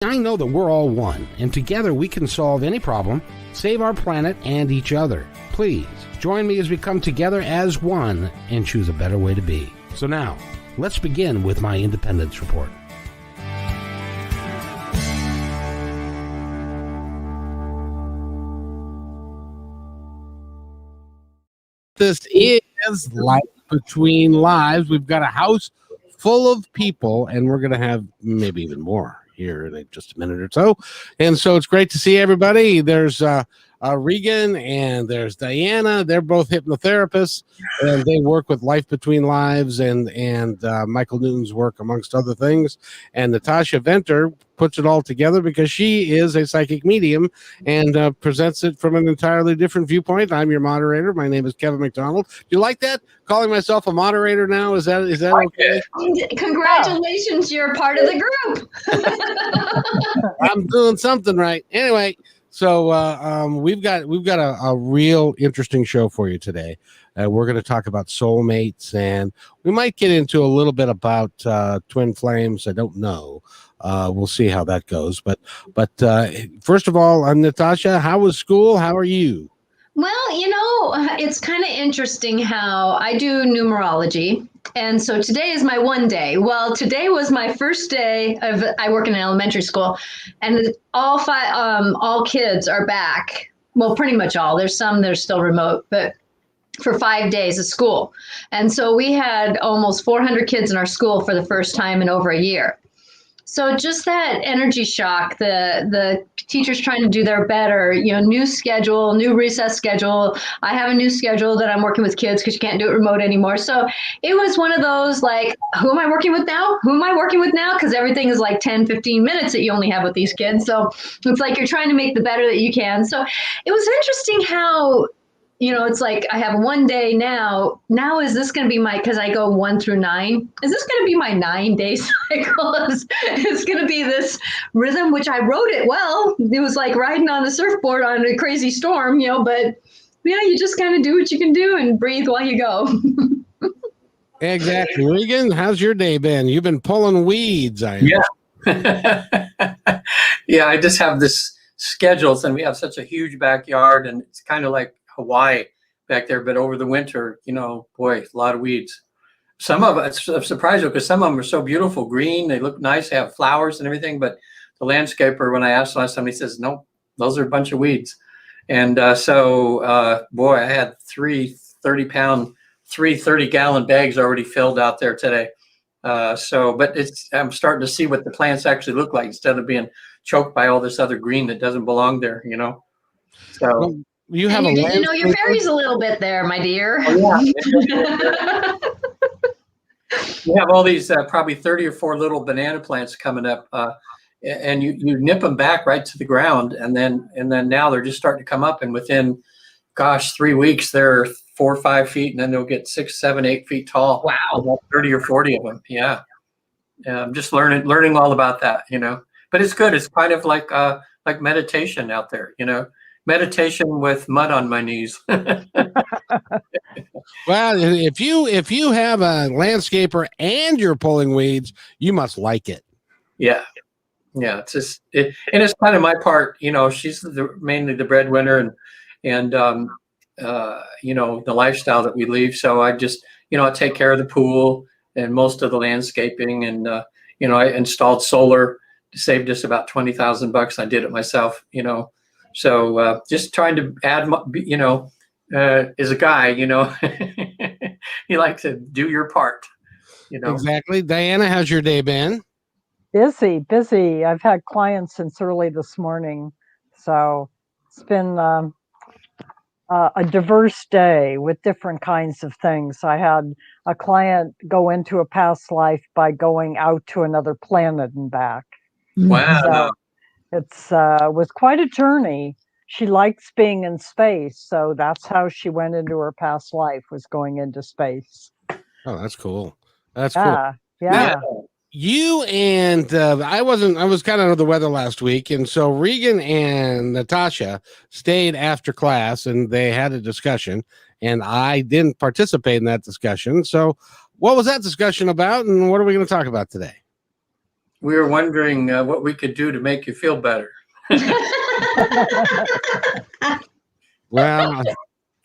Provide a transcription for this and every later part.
I know that we're all one, and together we can solve any problem, save our planet and each other. Please, join me as we come together as one and choose a better way to be. So now, let's begin with my Independence Report. This is Life Between Lives. We've got a house full of people, and we're going to have maybe even more here in just a minute or so. And so it's great to see everybody. There's Regan and there's Diana. They're both hypnotherapists, and they work with Life Between Lives and Michael Newton's work, amongst other things. And Natasha Venter puts it all together because she is a psychic medium and presents it from an entirely different viewpoint. I'm your moderator. My name is Kevin McDonald. Do you like that? Calling myself a moderator now? Is that okay? Congratulations, you're part of the group. I'm doing something right. Anyway, so we've got a real interesting show for you today. We're going to talk about soulmates, and we might get into a little bit about twin flames. I don't know. We'll see how that goes. But first of all, Natasha, how was school? How are you? Well, it's kind of interesting how I do numerology. And so today is my one day. Well, today was my first day I work in an elementary school, and all kids are back. Well, pretty much all. There's some that are still remote, but for 5 days of school. And so we had almost 400 kids in our school for the first time in over a year. So just that energy shock, the teachers trying to do their better, new schedule, new recess schedule. I have a new schedule that I'm working with kids because you can't do it remote anymore. So it was one of those like, who am I working with now? Who am I working with now? Because everything is like 10, 15 minutes that you only have with these kids. So it's like you're trying to make the better that you can. So it was interesting how, it's like I have one day now. Now is this going to be because I go 1 through 9? Is this going to be my 9-day cycle? It's going to be this rhythm, which I wrote it well. It was like riding on the surfboard on a crazy storm, but you just kind of do what you can do and breathe while you go. Exactly. Regan, how's your day been? You've been pulling weeds. Yeah. Yeah, I just have this schedules, and we have such a huge backyard, and it's kind of like Hawaii back there, but over the winter, boy, a lot of weeds. Some of it's surprising because some of them are so beautiful, green, they look nice, they have flowers and everything, but the landscaper, when I asked last time, he says, nope, those are a bunch of weeds. And boy, I had 3 30-gallon bags already filled out there today. But I'm starting to see what the plants actually look like instead of being choked by all this other green that doesn't belong there, So you have your berries a little bit there, my dear. Oh, yeah. You have all these probably 30 or 4 little banana plants coming up, and you nip them back right to the ground, and then now they're just starting to come up, and within 3 weeks they're 4 or 5 feet, and then they'll get 6, 7, 8 feet tall. Wow. About 30 or 40 of them. Yeah. I'm just learning all about that, but it's good. It's kind of like meditation out there, meditation with mud on my knees. Well, if you have a landscaper and you're pulling weeds, you must like it. Yeah. It's it's kind of my part. She's mainly the breadwinner, and the lifestyle that we lead. So I just I take care of the pool and most of the landscaping, and I installed solar, saved us about $20,000. I did it myself. So just trying to add, as a guy, you like to do your part, Exactly. Diana, how's your day been? Busy. I've had clients since early this morning. So it's been a diverse day with different kinds of things. I had a client go into a past life by going out to another planet and back. Wow. So it's was quite a journey. She likes being in space, so that's how she went into her past life, was going into space. Oh, that's cool. That's cool. Yeah. You and I was kind of under the weather last week, and so Regan and Natasha stayed after class and they had a discussion, and I didn't participate in that discussion. So what was that discussion about, and what are we going to talk about today? we were wondering what we could do to make you feel better. Well,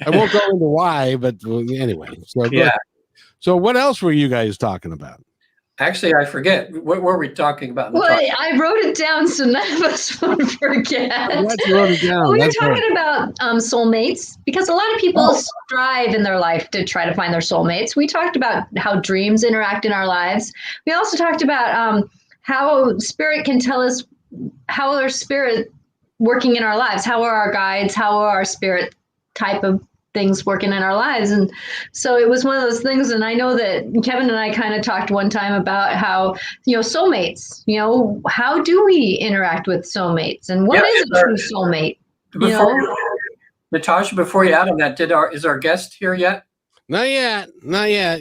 I won't go into why, but anyway. So Yeah. So what else were you guys talking about? Actually, I forget. What were we talking about? Well, I wrote it down so none of us would forget. I'm glad you wrote it down. We were That's talking about soulmates, because a lot of people strive in their life to try to find their soulmates. We talked about how dreams interact in our lives. We also talked about how spirit can tell us how our spirit working in our lives. How are our guides? How are our spirit type of things working in our lives? And so it was one of those things. And I know that Kevin and I kind of talked one time about how, soulmates, how do we interact with soulmates, and what is a true soulmate? Natasha, before you add on that, is our guest here yet? Not yet.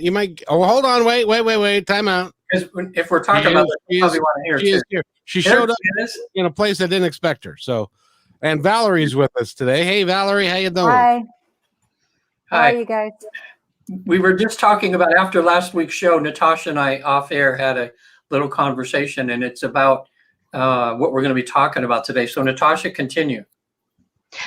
You might. Oh, hold on. Wait. Time out. Because if we're talking about this, we probably want to hear. She is here. She showed up in a place I didn't expect her. So, and Valerie's with us today. Hey, Valerie, how you doing? Hi. How Hi. are you guys? We were just talking about, after last week's show, Natasha and I off air had a little conversation, and it's about what we're going to be talking about today. So Natasha, continue.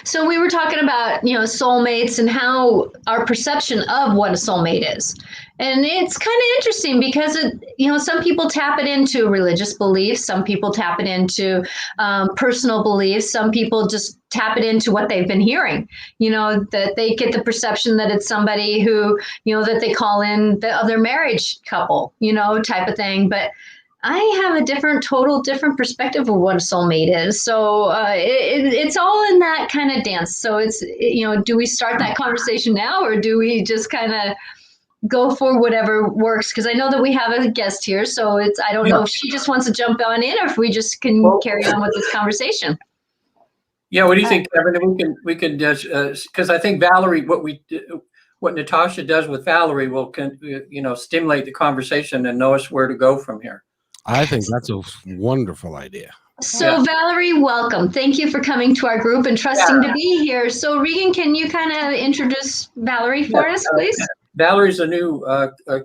So we were talking about, soulmates and how our perception of what a soulmate is. And it's kind of interesting because, some people tap it into religious beliefs. Some people tap it into personal beliefs. Some people just tap it into what they've been hearing, that they get the perception that it's somebody who, that they call in the other marriage couple, type of thing. But I have a total different perspective of what a soulmate is. So it's all in that kind of dance. So it's, do we start that conversation now, or do we just kind of go for whatever works? Because I know that we have a guest here. So I don't know if she just wants to jump on in, or if we just can carry on with this conversation. Yeah. What do you think, Kevin? We can just, because I think Valerie, what Natasha does with Valerie will, stimulate the conversation and know us where to go from here. I think that's a wonderful idea. So Valerie, welcome. Thank you for coming to our group and trusting to be here. So Regan, can you kind of introduce Valerie for us, please? Valerie's a new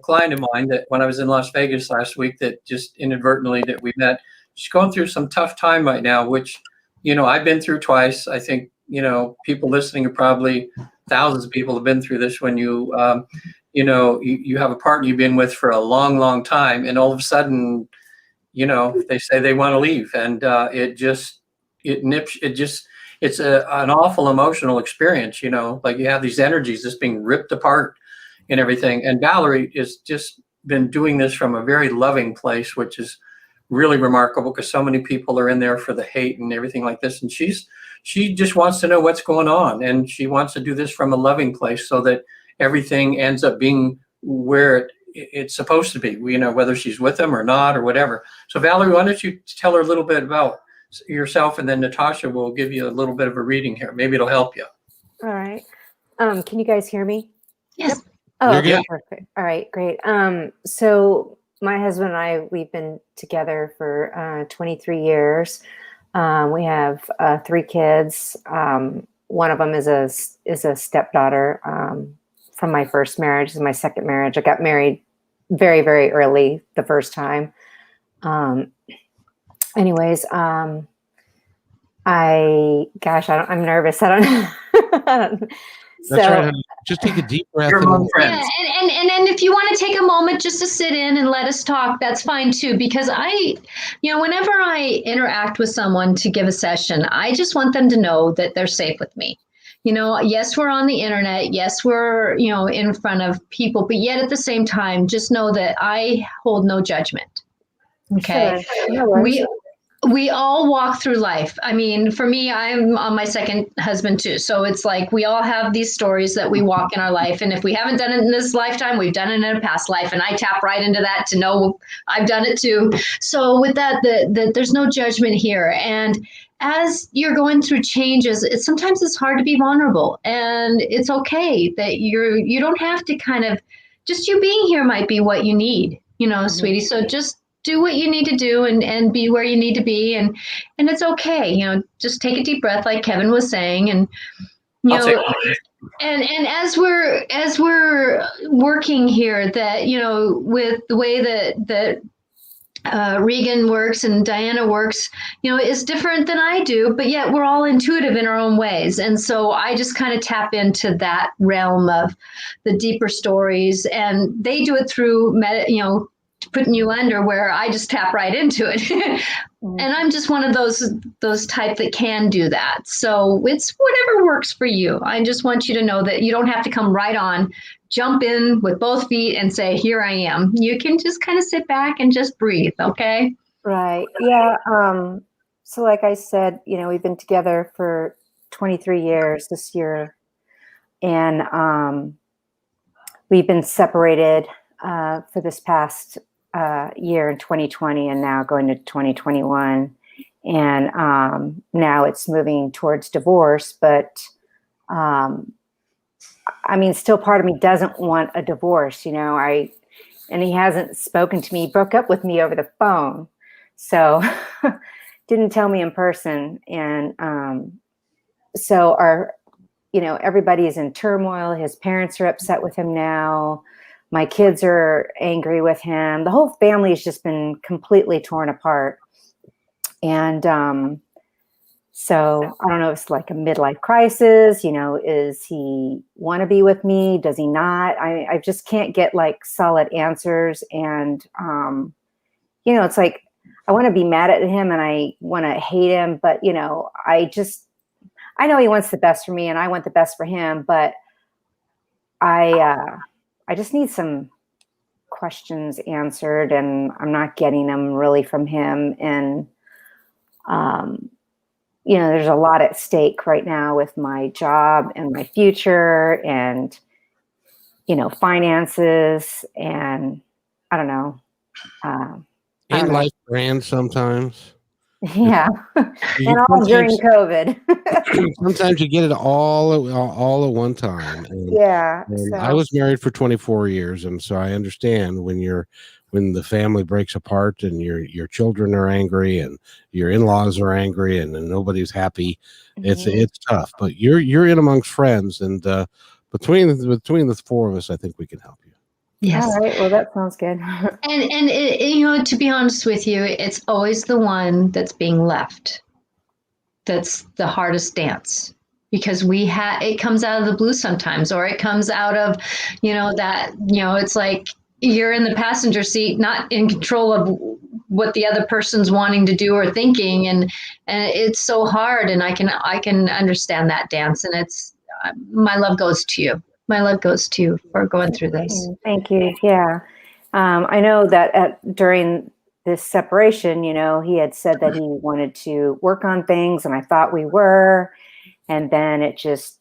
client of mine that when I was in Las Vegas last week, that just inadvertently that we met. She's going through some tough time right now, which, I've been through twice. I think, people listening are probably thousands of people have been through this when you have a partner you've been with for a long, long time, and all of a sudden, they say they want to leave, and it's an awful emotional experience, like you have these energies just being ripped apart and everything. And Valerie has just been doing this from a very loving place, which is really remarkable, because so many people are in there for the hate and everything like this. And she just wants to know what's going on, and she wants to do this from a loving place so that everything ends up being where it's supposed to be, whether she's with them or not or whatever. So Valerie, why don't you tell her a little bit about yourself, and then Natasha will give you a little bit of a reading here. Maybe it'll help you. All right. Can you guys hear me? Yes. Oh, You're good. Perfect. All right, great. So my husband and I, we've been together for 23 years. We have 3 kids. One of them is a stepdaughter from my first marriage. This is my second marriage. I got married very, very early the first time. Anyways, I'm nervous. I don't. That's right, honey. Just take a deep breath. Yeah, and if you want to take a moment just to sit in and let us talk, that's fine too. Because whenever I interact with someone to give a session, I just want them to know that they're safe with me. Yes, we're on the internet. Yes, we're, in front of people, but yet at the same time, just know that I hold no judgment. Okay. Sure. No worries. We all walk through life. I mean, for me, I'm on my second husband too. So it's like we all have these stories that we walk in our life. And if we haven't done it in this lifetime, we've done it in a past life. And I tap right into that to know I've done it too. So with that, there's no judgment here. And as you're going through changes, sometimes it's hard to be vulnerable. And it's okay that you don't have to just you being here might be what you need, sweetie. So just do what you need to do and be where you need to be. And it's okay. Just take a deep breath, like Kevin was saying. And, and as we're working here, that, with the way that Regan works and Diana works, is different than I do, but yet we're all intuitive in our own ways. And so I just kind of tap into that realm of the deeper stories, and they do it through, putting you under, where I just tap right into it. And I'm just one of those type that can do that. So it's whatever works for you. I just want you to know that you don't have to come right on, jump in with both feet and say, here I am. You can just kind of sit back and just breathe. Okay. Right. Yeah. So like I said, we've been together for 23 years this year, and we've been separated for this past year in 2020, and now going to 2021. And now it's moving towards divorce, but still part of me doesn't want a divorce, and he hasn't spoken to me. He broke up with me over the phone. So didn't tell me in person. And so everybody is in turmoil. His parents are upset with him now. My kids are angry with him. The whole family has just been completely torn apart. And so I don't know if it's like a midlife crisis, is he want to be with me? Does he not? I just can't get like solid answers. And, it's like, I want to be mad at him and I want to hate him, but I know he wants the best for me and I want the best for him, but I just need some questions answered, and I'm not getting them really from him. And, there's a lot at stake right now with my job and my future and, finances, and I don't know. Ain't life grand sometimes? Yeah. And all during COVID. Sometimes you get it all at one time. And, yeah. and I was married for 24 years, and so I understand when the family breaks apart and your children are angry and your in-laws are angry and nobody's happy. Mm-hmm. It's tough, but you're in amongst friends, and between the four of us, I think we can help you. Yes. All right. Well, that sounds good. And to be honest with you, it's always the one that's being left that's the hardest dance, because it comes out of the blue sometimes, or it comes out of, it's like you're in the passenger seat, not in control of what the other person's wanting to do or thinking, and it's so hard. And I can understand that dance, and it's my love goes to you. My love goes to you for going through this. Thank you. Yeah. I know that during this separation, he had said that he wanted to work on things, and I thought we were, and then it just,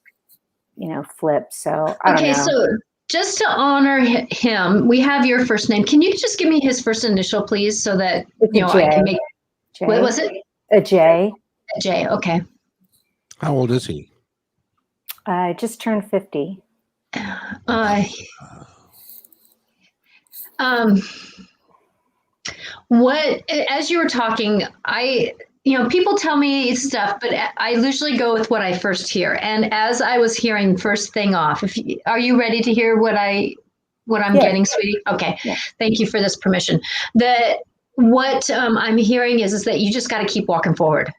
flipped. So I don't know. So just to honor him, we have your first name. Can you just give me his first initial, please, so that, I can make, J. What was it? A J. A J. Okay. How old is he? I just turned 50. As you were talking, people tell me stuff, but I usually go with what I first hear. And as I was hearing first thing off, are you ready to hear what I'm getting, sweetie? Okay. Yeah. Thank you for this permission. What I'm hearing is that you just got to keep walking forward.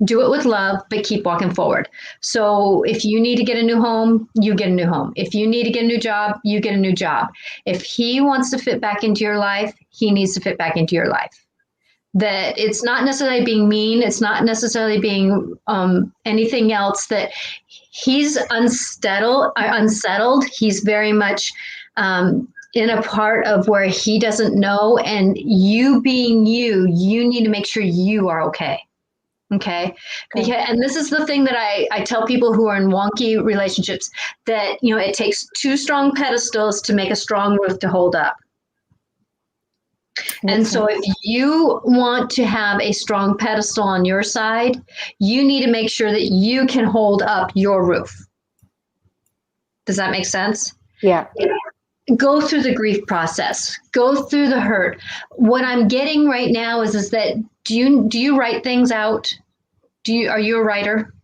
Do it with love, but keep walking forward. So if you need to get a new home, you get a new home. If you need to get a new job, you get a new job. If he wants to fit back into your life, he needs to fit back into your life. That it's not necessarily being mean. It's not necessarily being anything else. That he's unsettled. He's very much in a part of where he doesn't know. And you being you need to make sure you are okay. Okay. And this is the thing that I tell people who are in wonky relationships, that, it takes two strong pedestals to make a strong roof to hold up. And so if you want to have a strong pedestal on your side, you need to make sure that you can hold up your roof. Does that make sense? Yeah. Go through the grief process, go through the hurt. What I'm getting right now is that do you write things out? Are you a writer?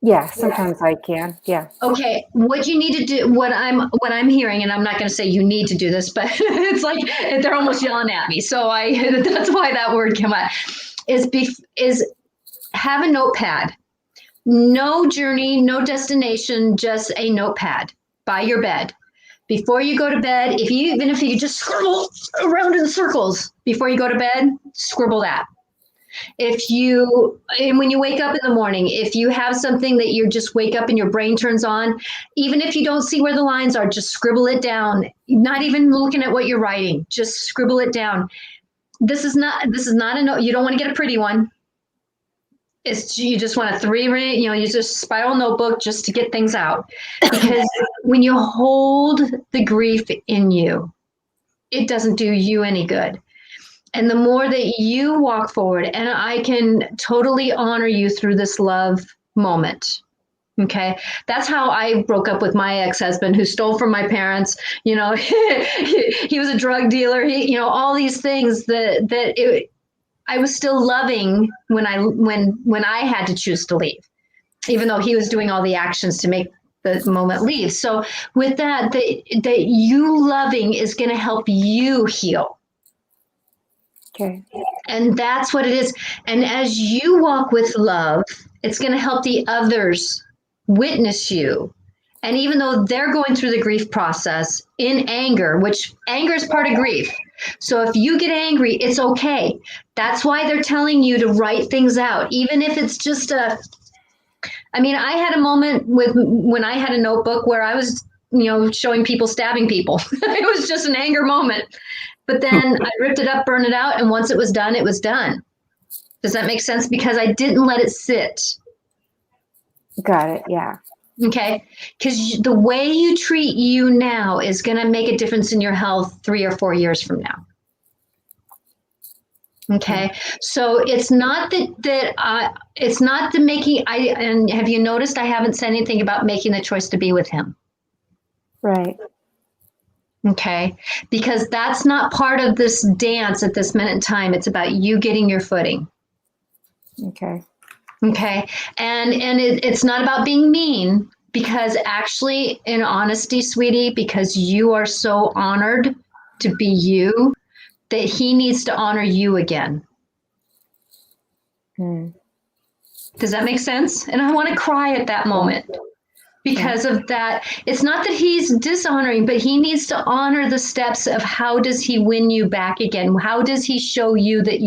Yeah, sometimes I can. Yeah. Okay, what you need to do, what I'm hearing, and I'm not going to say you need to do this, but it's like they're almost yelling at me. So that's why that word came out. Is have a notepad. No journey, no destination, just a notepad by your bed. Before you go to bed, even if you just scribble around in circles before you go to bed, scribble that. And when you wake up in the morning, if you have something that you just wake up and your brain turns on, even if you don't see where the lines are, just scribble it down. Not even looking at what you're writing, just scribble it down. This is not a note. You don't want to get a pretty one. You just want a you use a spiral notebook just to get things out. Because when you hold the grief in you, it doesn't do you any good. And the more that you walk forward, and I can totally honor you through this love moment. Okay. That's how I broke up with my ex-husband who stole from my parents. He was a drug dealer. All these things I was still loving when I had to choose to leave, even though he was doing all the actions to make the moment leave. So with that you loving is going to help you heal. Okay. And that's what it is. And as you walk with love, it's going to help the others witness you. And even though they're going through the grief process in anger, which anger is part of grief. So if you get angry, it's okay. That's why they're telling you to write things out, even if it's just I had a moment when I had a notebook where I was, showing people stabbing people. It was just an anger moment. But then I ripped it up, burned it out, and once it was done, it was done. Does that make sense? Because I didn't let it sit. Got it. Yeah. Okay. Because the way you treat you now is going to make a difference in your health 3 or 4 years from now. Okay. So it's not it's not the making, and have you noticed I haven't said anything about making the choice to be with him? Right. Okay. Because that's not part of this dance at this minute in time. It's about you getting your footing. Okay. Okay. And it's not about being mean, because actually, in honesty, sweetie, because you are so honored to be you, that he needs to honor you again. Does that make sense? And I want to cry at that moment because of that. It's not that he's dishonoring, but he needs to honor the steps of how does he win you back again? How does he show you that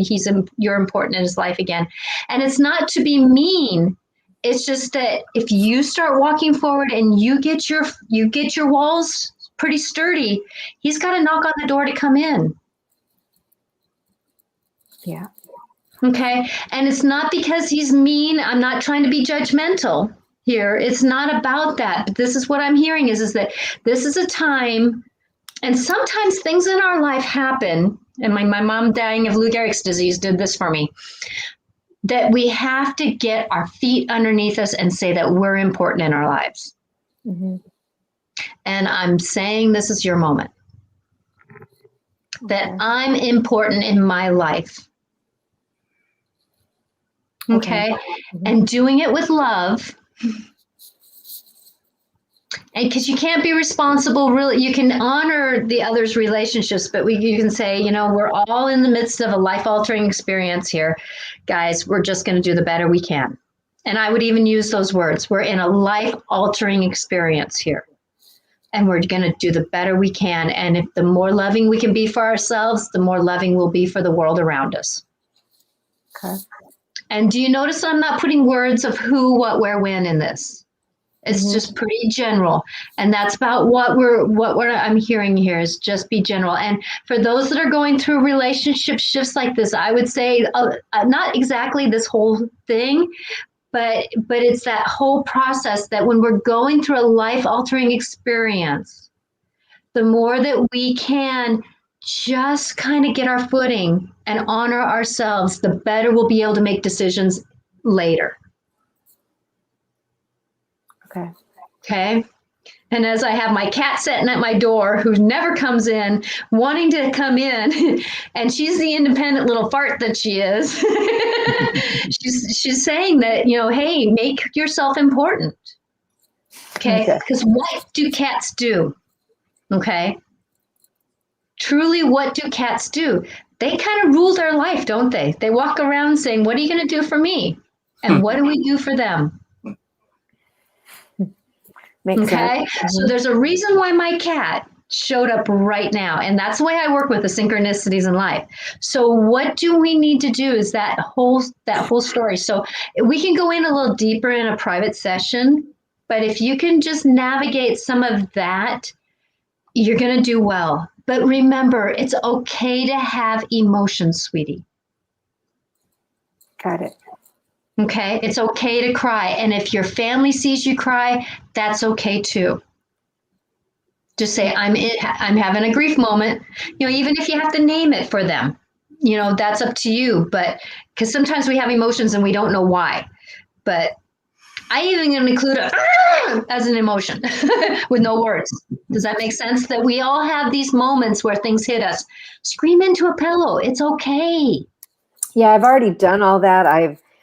you're important in his life again? And it's not to be mean. It's just that if you start walking forward and you get your walls pretty sturdy, he's got to knock on the door to come in. Yeah. Okay. And it's not because he's mean. I'm not trying to be judgmental here. It's not about that. But this is what I'm hearing is that this is a time, and sometimes things in our life happen. And my mom dying of Lou Gehrig's disease did this for me, that we have to get our feet underneath us and say that we're important in our lives. Mm-hmm. And I'm saying this is your moment. That I'm important in my life. Okay. Mm-hmm. And doing it with love. And because you can't be responsible, really, you can honor the other's relationships, but you can say, we're all in the midst of a life-altering experience here. Guys, we're just going to do the better we can. And I would even use those words. We're in a life-altering experience here. And we're going to do the better we can. And if the more loving we can be for ourselves, the more loving we'll be for the world around us. Okay. And do you notice I'm not putting words of who, what, where, when in this? It's just pretty general. And that's about what I'm hearing here is just be general. And for those that are going through relationship shifts like this, I would say not exactly this whole thing, but it's that whole process that when we're going through a life-altering experience, the more that we can just kind of get our footing and honor ourselves, the better we'll be able to make decisions later. Okay. Okay. And as I have my cat sitting at my door, who never comes in, wanting to come in, and she's the independent little fart that she is, she's saying that, hey, make yourself important. Okay? Because what do cats do? Okay? Truly, what do cats do? They kind of rule their life, don't they? They walk around saying, what are you going to do for me? And what do we do for them? Makes sense. So there's a reason why my cat showed up right now. And that's the way I work with the synchronicities in life. So what do we need to do is that whole story. So we can go in a little deeper in a private session, but if you can just navigate some of that, you're going to do well. But remember, it's okay to have emotions, sweetie. Got it. Okay, it's okay to cry. And if your family sees you cry, that's okay too. Just say, I'm having a grief moment. Even if you have to name it for them, that's up to you. But because sometimes we have emotions and we don't know why. But I even going to include as an emotion with no words. Does that make sense? That we all have these moments where things hit us. Scream into a pillow. It's okay. Yeah, I've already done all that.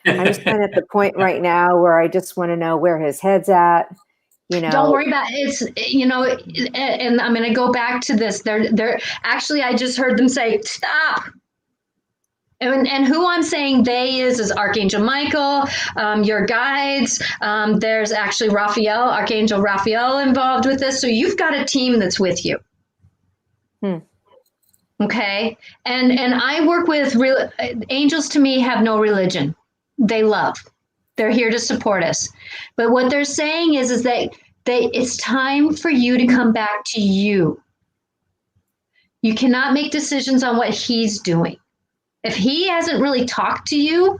I'm just kind of at the point right now where I just want to know where his head's at. Don't worry about it. And I'm going to go back to this. They're actually, I just heard them say, stop. And who I'm saying they is Archangel Michael, your guides. There's actually Raphael, Archangel Raphael involved with this. So you've got a team that's with you. Okay. And I work with angels. To me, have no religion. They love. They're here to support us. But what they're saying is that it's time for you to come back to you. You cannot make decisions on what he's doing. If he hasn't really talked to you,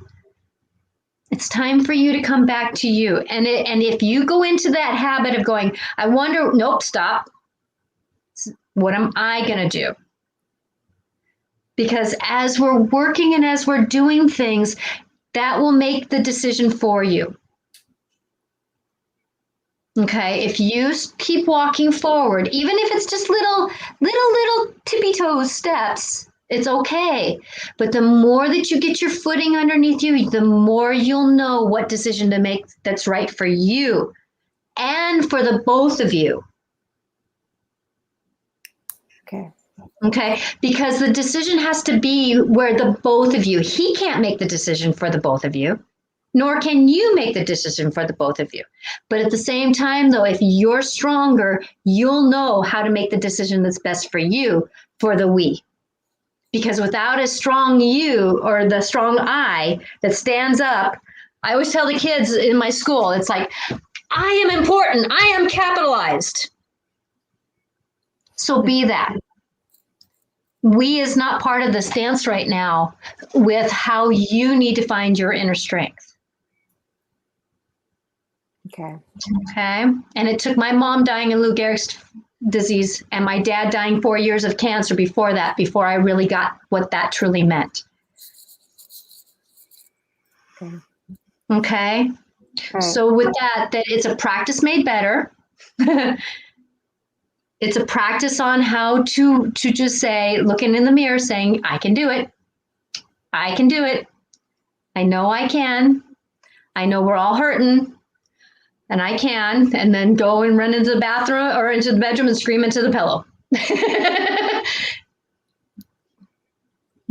it's time for you to come back to you. And if you go into that habit of going, I wonder, nope, stop. What am I going to do? Because as we're working and as we're doing things, that will make the decision for you. Okay, if you keep walking forward, even if it's just little tippy toes steps, it's okay. But the more that you get your footing underneath you, the more you'll know what decision to make that's right for you and for the both of you. Okay, because the decision has to be where the both of you, he can't make the decision for the both of you, nor can you make the decision for the both of you. But at the same time, though, if you're stronger, you'll know how to make the decision that's best for you, for the we. Because without a strong you or the strong I that stands up, I always tell the kids in my school, it's like, I am important, I am capitalized. So be that. We is not part of this dance right now with how you need to find your inner strength. Okay. And it took my mom dying of Lou Gehrig's disease and my dad dying 4 years of cancer before I really got what that truly meant. Okay. So with that it's a practice made better. It's a practice on how to just say, looking in the mirror saying, I can do it. I can do it. I know I can. I know we're all hurting and I can. And then go and run into the bathroom or into the bedroom and scream into the pillow.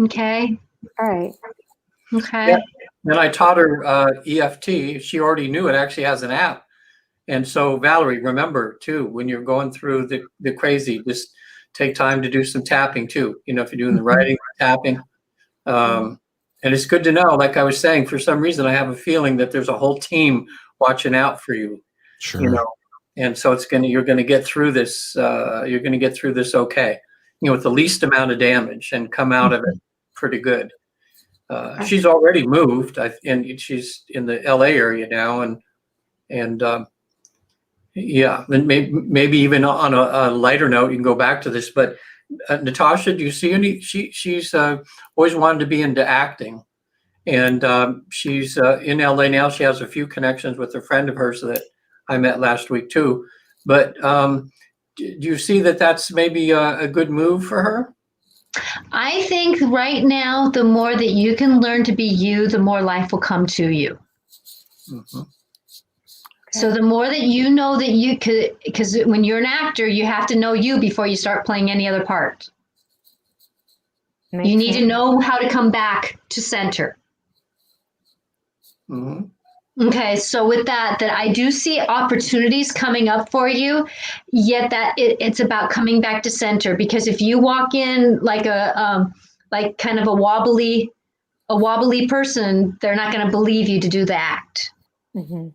Okay. All right. Okay. Yeah. And I taught her EFT. She already knew it actually has an app. And so, Valerie, remember, too, when you're going through the crazy, just take time to do some tapping, too. If you're doing the writing, tapping. And it's good to know, like I was saying, for some reason, I have a feeling that there's a whole team watching out for you. Sure. And so you're going to get through this. You're going to get through this okay, with the least amount of damage and come out of it pretty good. She's already moved, and she's in the LA area now. And yeah, and maybe even on a lighter note, you can go back to this. But Natasha, do you see any? She's always wanted to be into acting, and she's in LA now. She has a few connections with a friend of hers that I met last week too. But do you see that that's maybe a good move for her? I think right now, the more that you can learn to be you, the more life will come to you. Mm-hmm. So the more that you know that you could, because when you're an actor, you have to know you before you start playing any other part. Makes You need sense. to know how to come back to center. Mm-hmm. Okay, so with that I do see opportunities coming up for you, yet that it's about coming back to center. Because if you walk in like like kind of a wobbly person, they're not going to believe you to do the act. Mm-hmm.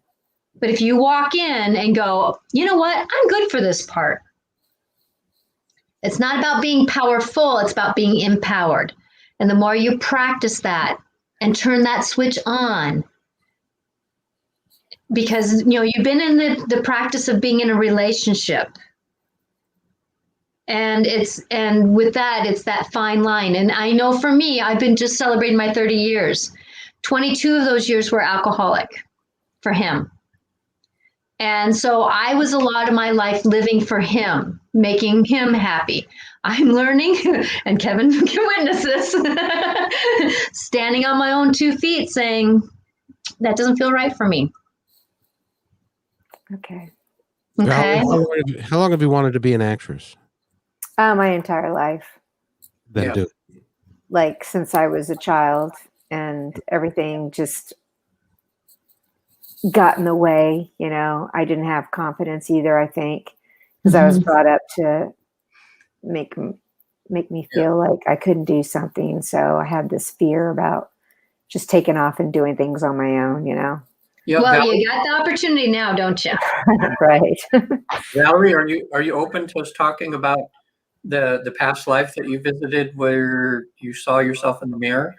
But if you walk in and go, you know what, I'm good for this part. It's not about being powerful, it's about being empowered. And the more you practice that and turn that switch on, because you've been in the practice of being in a relationship, and with that, it's that fine line. And I know for me, I've been just celebrating my 30 years. 22 of those years were alcoholic for him. And so I was a lot of my life living for him, making him happy. I'm learning, and Kevin can witness this, standing on my own 2 feet saying, that doesn't feel right for me. Okay. Okay. How long have you wanted to be an actress? My entire life, Then Yeah. do. like since I was a child, and everything just got in the way. I didn't have confidence either, I think, because I was brought up to make me feel like I couldn't do something. So I had this fear about just taking off and doing things on my own, Yeah, Well, Valerie, you got the opportunity now, don't you? Right. Valerie, are you open to us talking about the past life that you visited where you saw yourself in the mirror?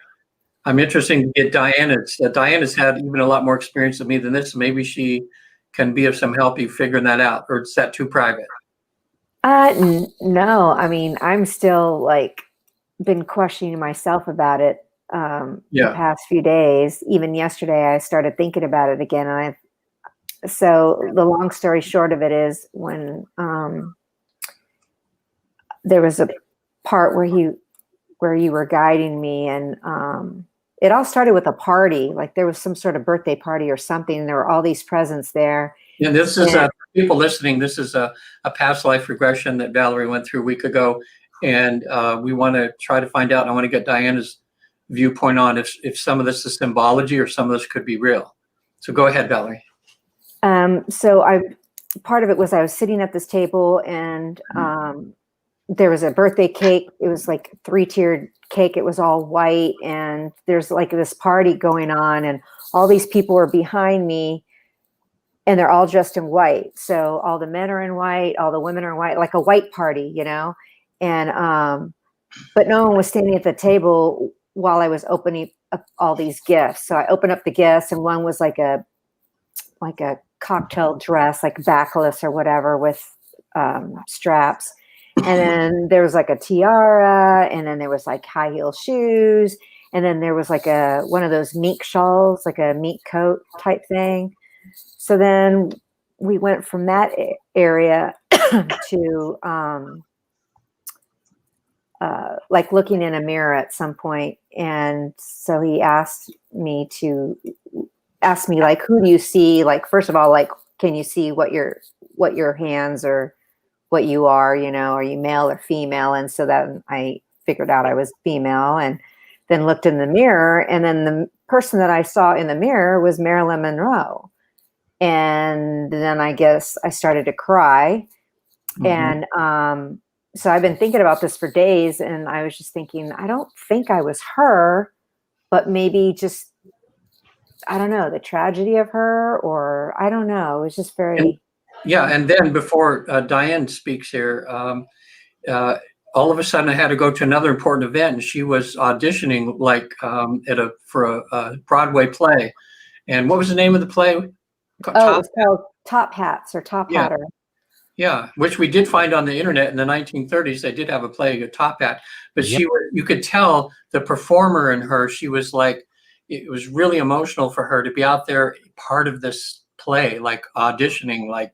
I'm interested to get Diana's. Diana's had even a lot more experience than me than this. Maybe she can be of some help you figuring that out, or is that too private? No, I mean, I'm still like been questioning myself about it the Yeah. past few days. Even yesterday, I started thinking about it again. So the long story short of it is when there was a part where you were guiding me, and it all started with a party. Like there was some sort of birthday party or something. And there were all these presents there. And this is people listening. This is a past life regression that Valerie went through a week ago, and we want to try to find out. And I want to get Diana's viewpoint on if some of this is symbology or some of this could be real. So go ahead, Valerie. So part of it was I was sitting at this table, and there was a birthday cake. It was like 3-tiered cake. It was all white, and there's like this party going on, and all these people were behind me, and they're all dressed in white. So all the men are in white, all the women are in white, like a white party, and but no one was standing at the table while I was opening up all these gifts. So I opened up the gifts, and one was like a cocktail dress, like backless or whatever, with straps. And then there was like a tiara, and then there was like high heel shoes. And then there was like one of those mink shawls, like a mink coat type thing. So then we went from that area to like looking in a mirror at some point. And so he asked me like, who do you see? Like, first of all, like, can you see what your hands or what you are, are you male or female? And so then I figured out I was female, and then looked in the mirror, and then the person that I saw in the mirror was Marilyn Monroe. And then I guess I started to cry. And so I've been thinking about this for days, and I was just thinking, I don't think I was her, but maybe just, I don't know, the tragedy of her, or I don't know. It was just very... And then before Diane speaks here, all of a sudden I had to go to another important event, and she was auditioning like for a Broadway play. And what was the name of the play? It was called Top Hats or Top Hatter. Yeah, which we did find on the internet in the 1930s. They did have a play, a Top Hat, but you could tell the performer in her. She was like, it was really emotional for her to be out there, part of this play, like auditioning, like,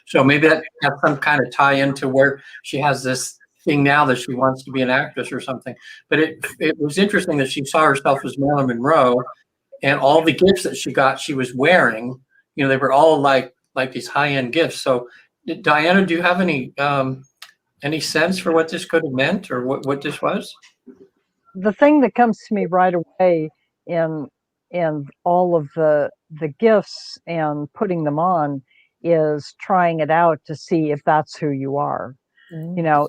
so maybe that has some kind of tie into where she has this thing now that she wants to be an actress or something. But it was interesting that she saw herself as Marilyn Monroe, and all the gifts that she got, she was wearing, they were all like these high-end gifts. So Diana, do you have any sense for what this could have meant, or what this was? The thing that comes to me right away in all of the gifts and putting them on is trying it out to see if that's who you are.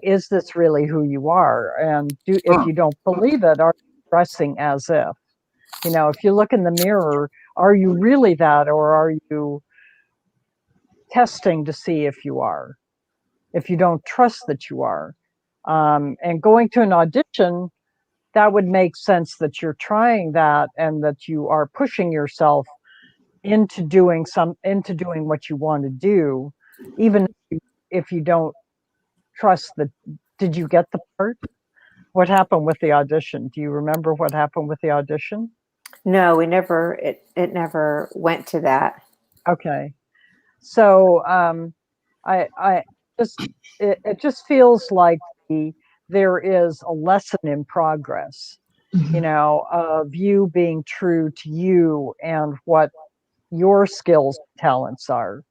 Is this really who you are? And if you don't believe it, are you dressing as if? If you look in the mirror, are you really that, or are you testing to see if you are? If you don't trust that you are. And going to an audition, that would make sense that you're trying that and that you are pushing yourself into doing what you want to do, even if you don't trust that. Did you get the part? What happened with the audition? Do you remember what happened with the audition? No, we never, it never went to that. Okay. So I just, it just feels like there is a lesson in progress, of you being true to you and what your skills and talents are.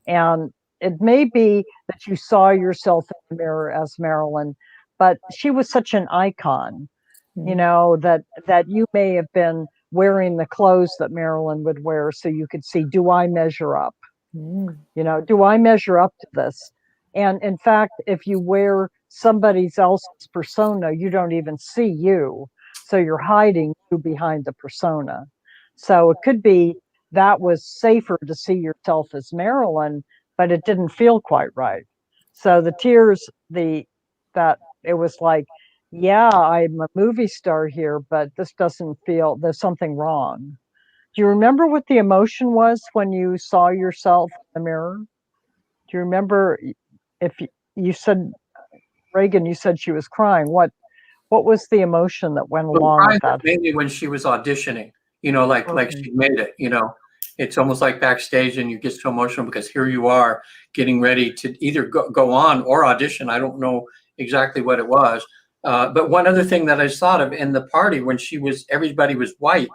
And it may be that you saw yourself in the mirror as Marilyn, but she was such an icon, that you may have been wearing the clothes that Marilyn would wear, so you could see, do I measure up? Do I measure up to this? And in fact, if you wear somebody else's persona, you don't even see you. So you're hiding you behind the persona. So it could be that was safer to see yourself as Marilyn, but it didn't feel quite right. So the tears, that it was like, yeah, I'm a movie star here, but this doesn't feel, there's something wrong. Do you remember what the emotion was when you saw yourself in the mirror? Do you remember, if you said, Regan, you said she was crying. What was the emotion that went along with that? Mainly when she was auditioning, like she made it, it's almost like backstage and you get so emotional because here you are getting ready to either go on or audition. I don't know exactly what it was. But one other thing that I thought of in the party when everybody was white,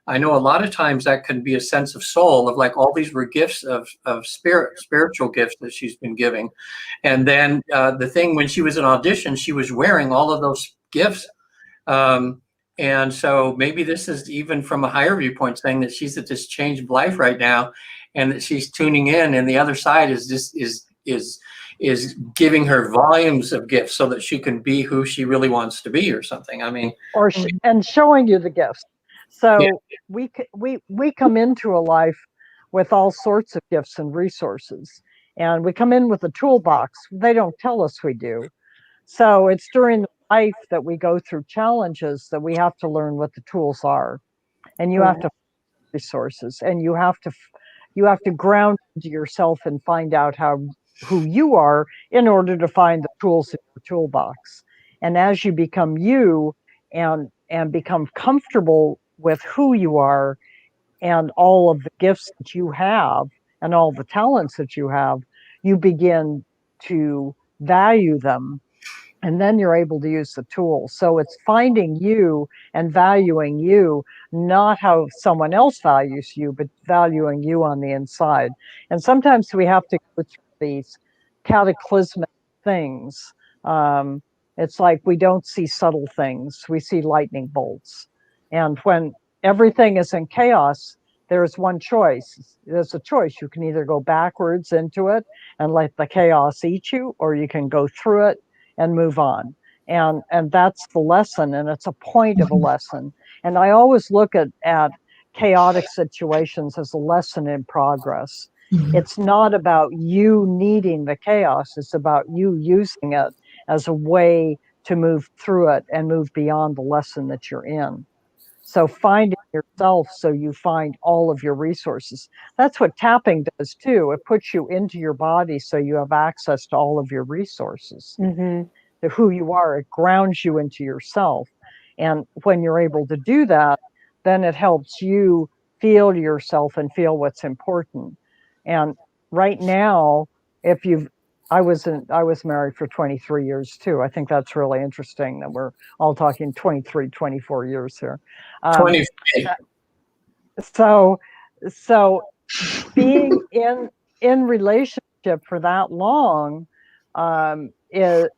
I know a lot of times that can be a sense of soul, of like all these were gifts of spiritual gifts that she's been giving. And then the thing when she was in audition, she was wearing all of those gifts. And so maybe this is even from a higher viewpoint, saying that she's at this change of life right now, and that she's tuning in, and the other side is just is giving her volumes of gifts so that she can be who she really wants to be, or something. I mean, and showing you the gifts. So yeah. we come into a life with all sorts of gifts and resources, and we come in with a toolbox. They don't tell us we do. So it's during life that we go through challenges that we have to learn what the tools are, and you have to resources, and you have to ground into yourself and find out who you are in order to find the tools in your toolbox. And as you become you and become comfortable with who you are and all of the gifts that you have and all the talents that you have, you begin to value them. And then you're able to use the tools. So it's finding you and valuing you, not how someone else values you, but valuing you on the inside. And sometimes we have to go through these cataclysmic things. It's like we don't see subtle things, we see lightning bolts. And when everything is in chaos, there's one choice. There's a choice. You can either go backwards into it and let the chaos eat you, or you can go through it and move on. And that's the lesson, and it's a point of a lesson. And I always look at chaotic situations as a lesson in progress. It's not about you needing the chaos, it's about you using it as a way to move through it and move beyond the lesson that you're in. So finding yourself, so you find all of your resources. That's what tapping does too. It puts you into your body so you have access to all of your resources, to who you are. It grounds you into yourself. And when you're able to do that, then it helps you feel yourself and feel what's important. And right now, I was married for 23 years too. I think that's really interesting that we're all talking 23, 24 years here. 23. So being in relationship for that long,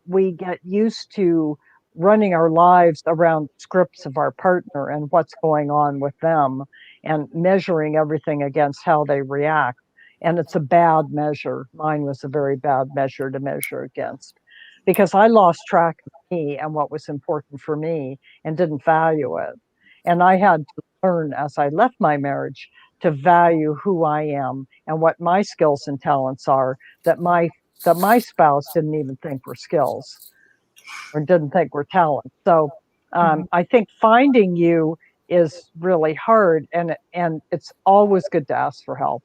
we get used to running our lives around scripts of our partner and what's going on with them and measuring everything against how they react. And it's a bad measure. Mine was a very bad measure to measure against, because I lost track of me and what was important for me and didn't value it. And I had to learn as I left my marriage to value who I am and what my skills and talents are that my spouse didn't even think were skills or didn't think were talents. So I think finding you is really hard, and it's always good to ask for help.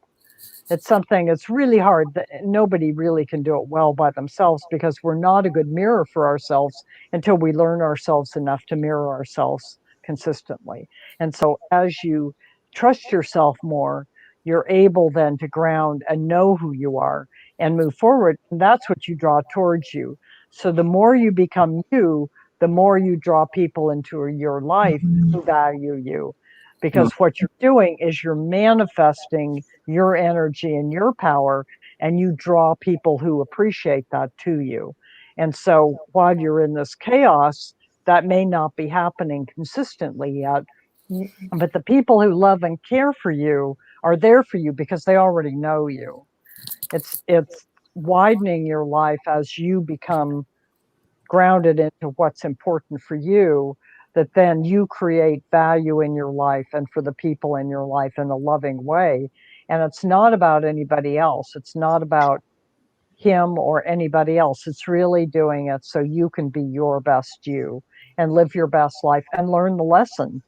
It's something it's really hard that nobody really can do it well by themselves, because we're not a good mirror for ourselves until we learn ourselves enough to mirror ourselves consistently. And so as you trust yourself more, you're able then to ground and know who you are and move forward. And that's what you draw towards you. So the more you become you, the more you draw people into your life who value you. Because what you're doing is you're manifesting your energy and your power, and you draw people who appreciate that to you. And so while you're in this chaos, that may not be happening consistently yet, but the people who love and care for you are there for you because they already know you. It's widening your life as you become grounded into what's important for you, that then you create value in your life and for the people in your life in a loving way. And it's not about anybody else. It's not about him or anybody else. It's really doing it so you can be your best you and live your best life and learn the lesson.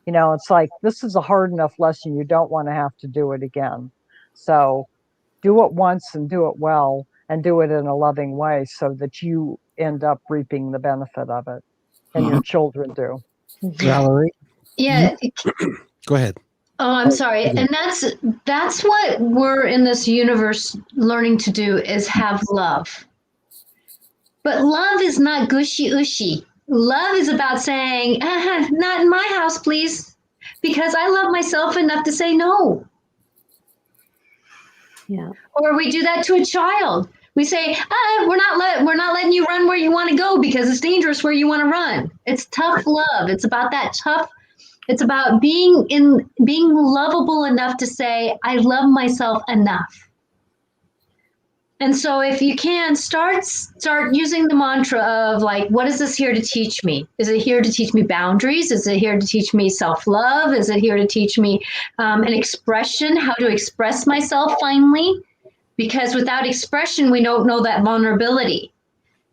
You know, it's like, this is a hard enough lesson. You don't want to have to do it again. So do it once and do it well, and do it in a loving way so that you end up reaping the benefit of it, and your children do. Valerie? Yeah. Go ahead. Oh, I'm sorry. And that's what we're in this universe learning to do, is have love. But love is not gushy ushy. Love is about saying, not in my house, please, because I love myself enough to say no. Yeah. Or we do that to a child. We say, we're not letting you run where you want to go because it's dangerous where you want to run. It's tough love. It's about that tough. It's about being lovable enough to say, I love myself enough. And so if you can start using the mantra of, like, what is this here to teach me? Is it here to teach me boundaries? Is it here to teach me self-love? Is it here to teach me an expression, how to express myself finally? Because without expression, we don't know that vulnerability.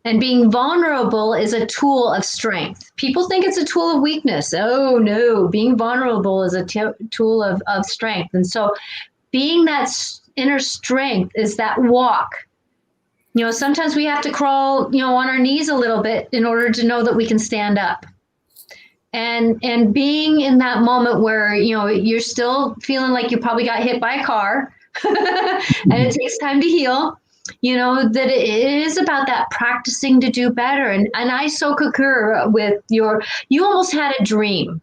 And being vulnerable is a tool of strength. People think it's a tool of weakness. Oh, no, being vulnerable is a tool of strength. And so being that inner strength is that walk. You know, sometimes we have to crawl, on our knees a little bit in order to know that we can stand up. And being in that moment where, you're still feeling like you probably got hit by a car and it takes time to heal, that it is about that practicing to do better. And I so concur with you almost had a dream,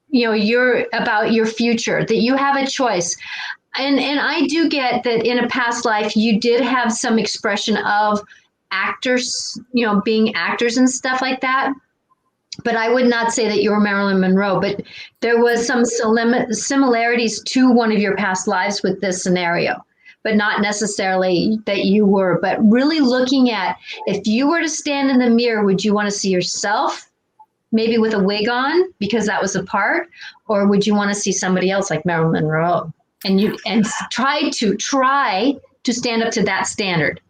you're about your future, that you have a choice. And I do get that in a past life, you did have some expression of actors, being actors and stuff like that. But I would not say that you were Marilyn Monroe, but there was some similarities to one of your past lives with this scenario, but not necessarily that you were, but really looking at, if you were to stand in the mirror, would you want to see yourself maybe with a wig on because that was a part, or would you want to see somebody else like Marilyn Monroe? And try to stand up to that standard.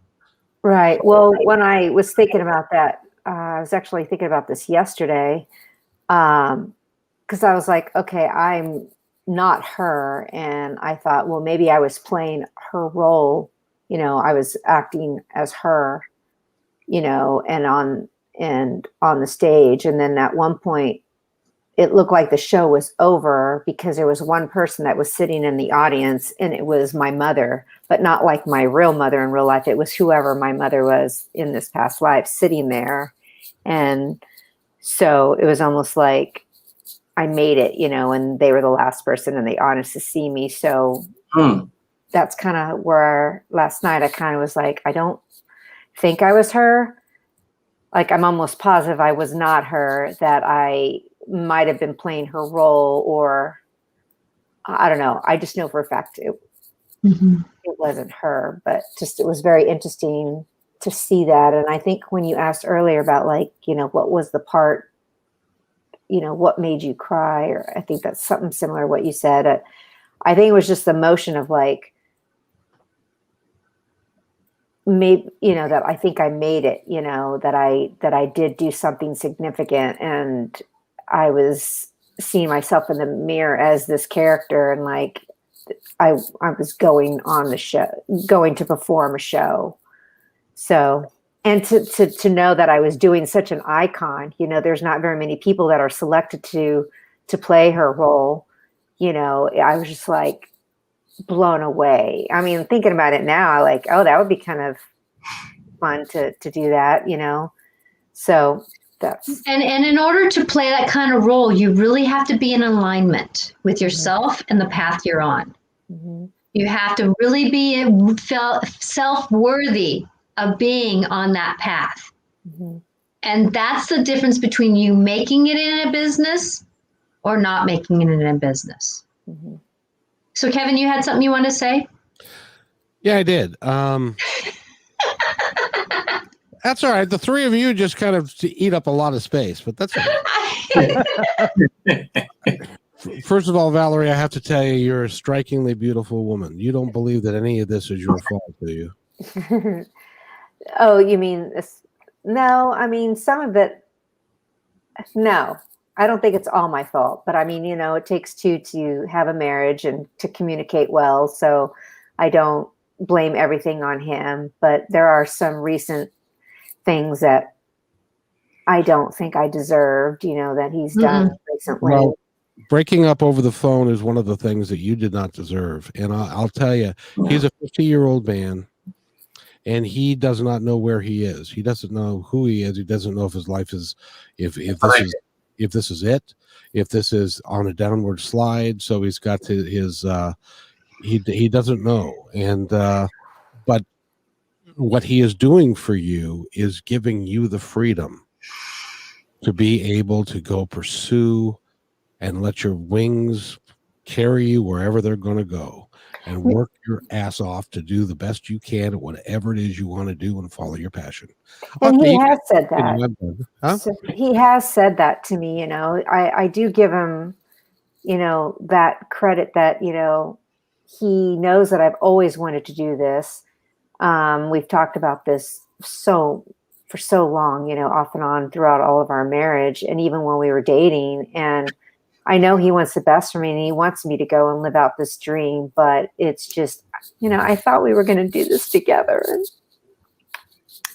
Right. Well, when I was thinking about that, I was actually thinking about this yesterday, because I was like, okay, I'm not her. And I thought, well, maybe I was playing her role. I was acting as her, and on the stage. And then at one point, it looked like the show was over because there was one person that was sitting in the audience, and it was my mother, but not like my real mother in real life. It was whoever my mother was in this past life sitting there. And so it was almost like I made it, and they were the last person in the audience to see me. So that's kind of where last night I kind of was like, I don't think I was her. Like, I'm almost positive I was not her, that I might have been playing her role, or I don't know. I just know for a fact it wasn't her, but just, it was very interesting to see that. And I think when you asked earlier about like, what was the part, what made you cry, or I think that's something similar to what you said. I think it was just the emotion of like, maybe, that I think I made it, that I did do something significant, and I was seeing myself in the mirror as this character, and like I was going on the show, going to perform a show. So, and to know that I was doing such an icon, there's not very many people that are selected to play her role. I was just like blown away. I mean, thinking about it now, I like, oh, that would be kind of fun to do that, So that's and in order to play that kind of role, you really have to be in alignment with yourself and the path you're on. You have to really be self-worthy of being on that path. And that's the difference between you making it in a business or not making it in a business. So Kevin, you had something you want to say? Yeah, I did. That's all right. The three of you just kind of eat up a lot of space, but that's all right. First of all, Valerie, I have to tell you, you're a strikingly beautiful woman. You don't believe that any of this is your fault, do you? Oh, you mean this? No, I mean, some of it, no. I don't think it's all my fault, but I mean, it takes two to have a marriage and to communicate well. So I don't blame everything on him, but there are some recent things that I don't think I deserved, that he's done recently. Well, breaking up over the phone is one of the things that you did not deserve. And I'll tell you, he's a 50-year-old man, and he does not know where he is. He doesn't know who he is. He doesn't know if his life is, if this is it, if this is on a downward slide. So he's got to his, he doesn't know. And, but what he is doing for you is giving you the freedom to be able to go pursue and let your wings carry you wherever they're going to go, and work your ass off to do the best you can at whatever it is you want to do and follow your passion. And he has said that. Huh? So he has said that to me, I do give him, that credit that, he knows that I've always wanted to do this. We've talked about this for so long, off and on throughout all of our marriage, and even when we were dating. And I know he wants the best for me, and he wants me to go and live out this dream, but it's just, I thought we were going to do this together. And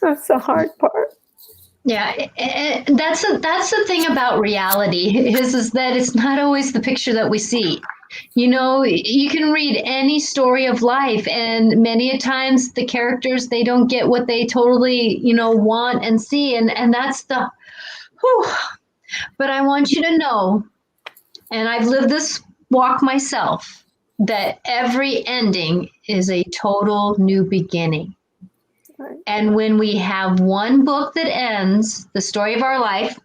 that's the hard part. Yeah, that's the thing about reality is that it's not always the picture that we see. You can read any story of life, and many a times the characters, they don't get what they totally, want and see. And that's the, but I want you to know, and I've lived this walk myself, that every ending is a total new beginning. Right. And when we have one book that ends, the story of our life,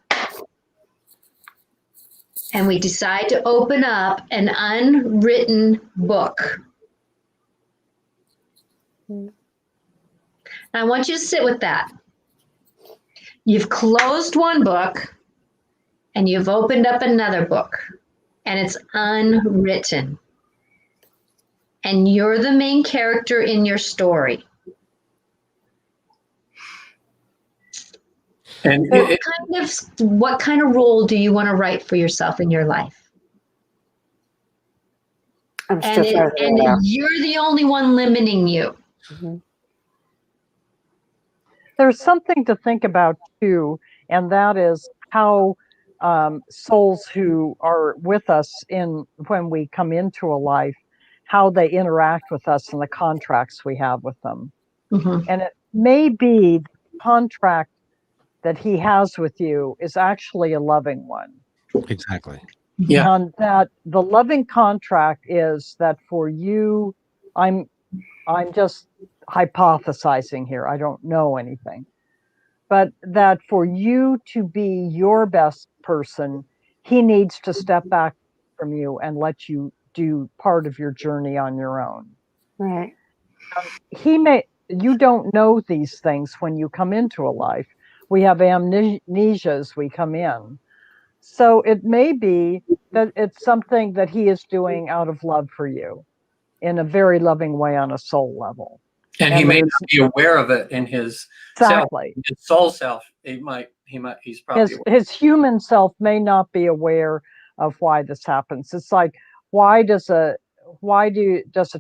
and we decide to open up an unwritten book. And I want you to sit with that. You've closed one book and you've opened up another book, and it's unwritten. And you're the main character in your story. And what kind of role do you want to write for yourself in your life? And you're the only one limiting you. Mm-hmm. There's something to think about too, and that is how souls who are with us when we come into a life, how they interact with us and the contracts we have with them. Mm-hmm. And it may be the contract that he has with you is actually a loving one. Exactly. Yeah. And that the loving contract is that for you, I'm just hypothesizing here. I don't know anything. But that for you to be your best person, he needs to step back from you and let you do part of your journey on your own. Right. You don't know these things when you come into a life. We have amnesia as we come in. So it may be that it's something that he is doing out of love for you in a very loving way on a soul level. And he may not be aware of it in his Exactly. self, his soul self. He's probably aware. His human self may not be aware of why this happens. It's like, why does a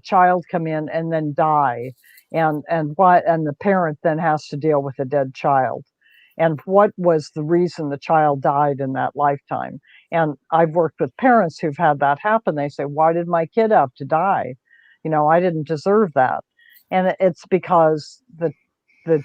child come in and then die, and the parent then has to deal with a dead child, and what was the reason the child died in that lifetime? And I've worked with parents who've had that happen. They say, why did my kid have to die? I didn't deserve that. And it's because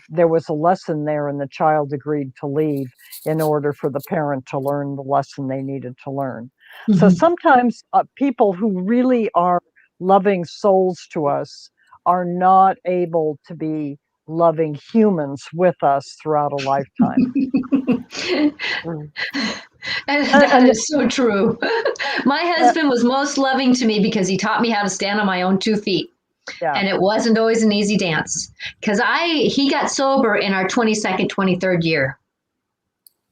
there was a lesson there and the child agreed to leave in order for the parent to learn the lesson they needed to learn. Mm-hmm. So sometimes people who really are loving souls to us are not able to be loving humans with us throughout a lifetime. And that is so true. My husband was most loving to me because he taught me how to stand on my own 2 feet. Yeah. And it wasn't always an easy dance because he got sober in our 22nd, 23rd year.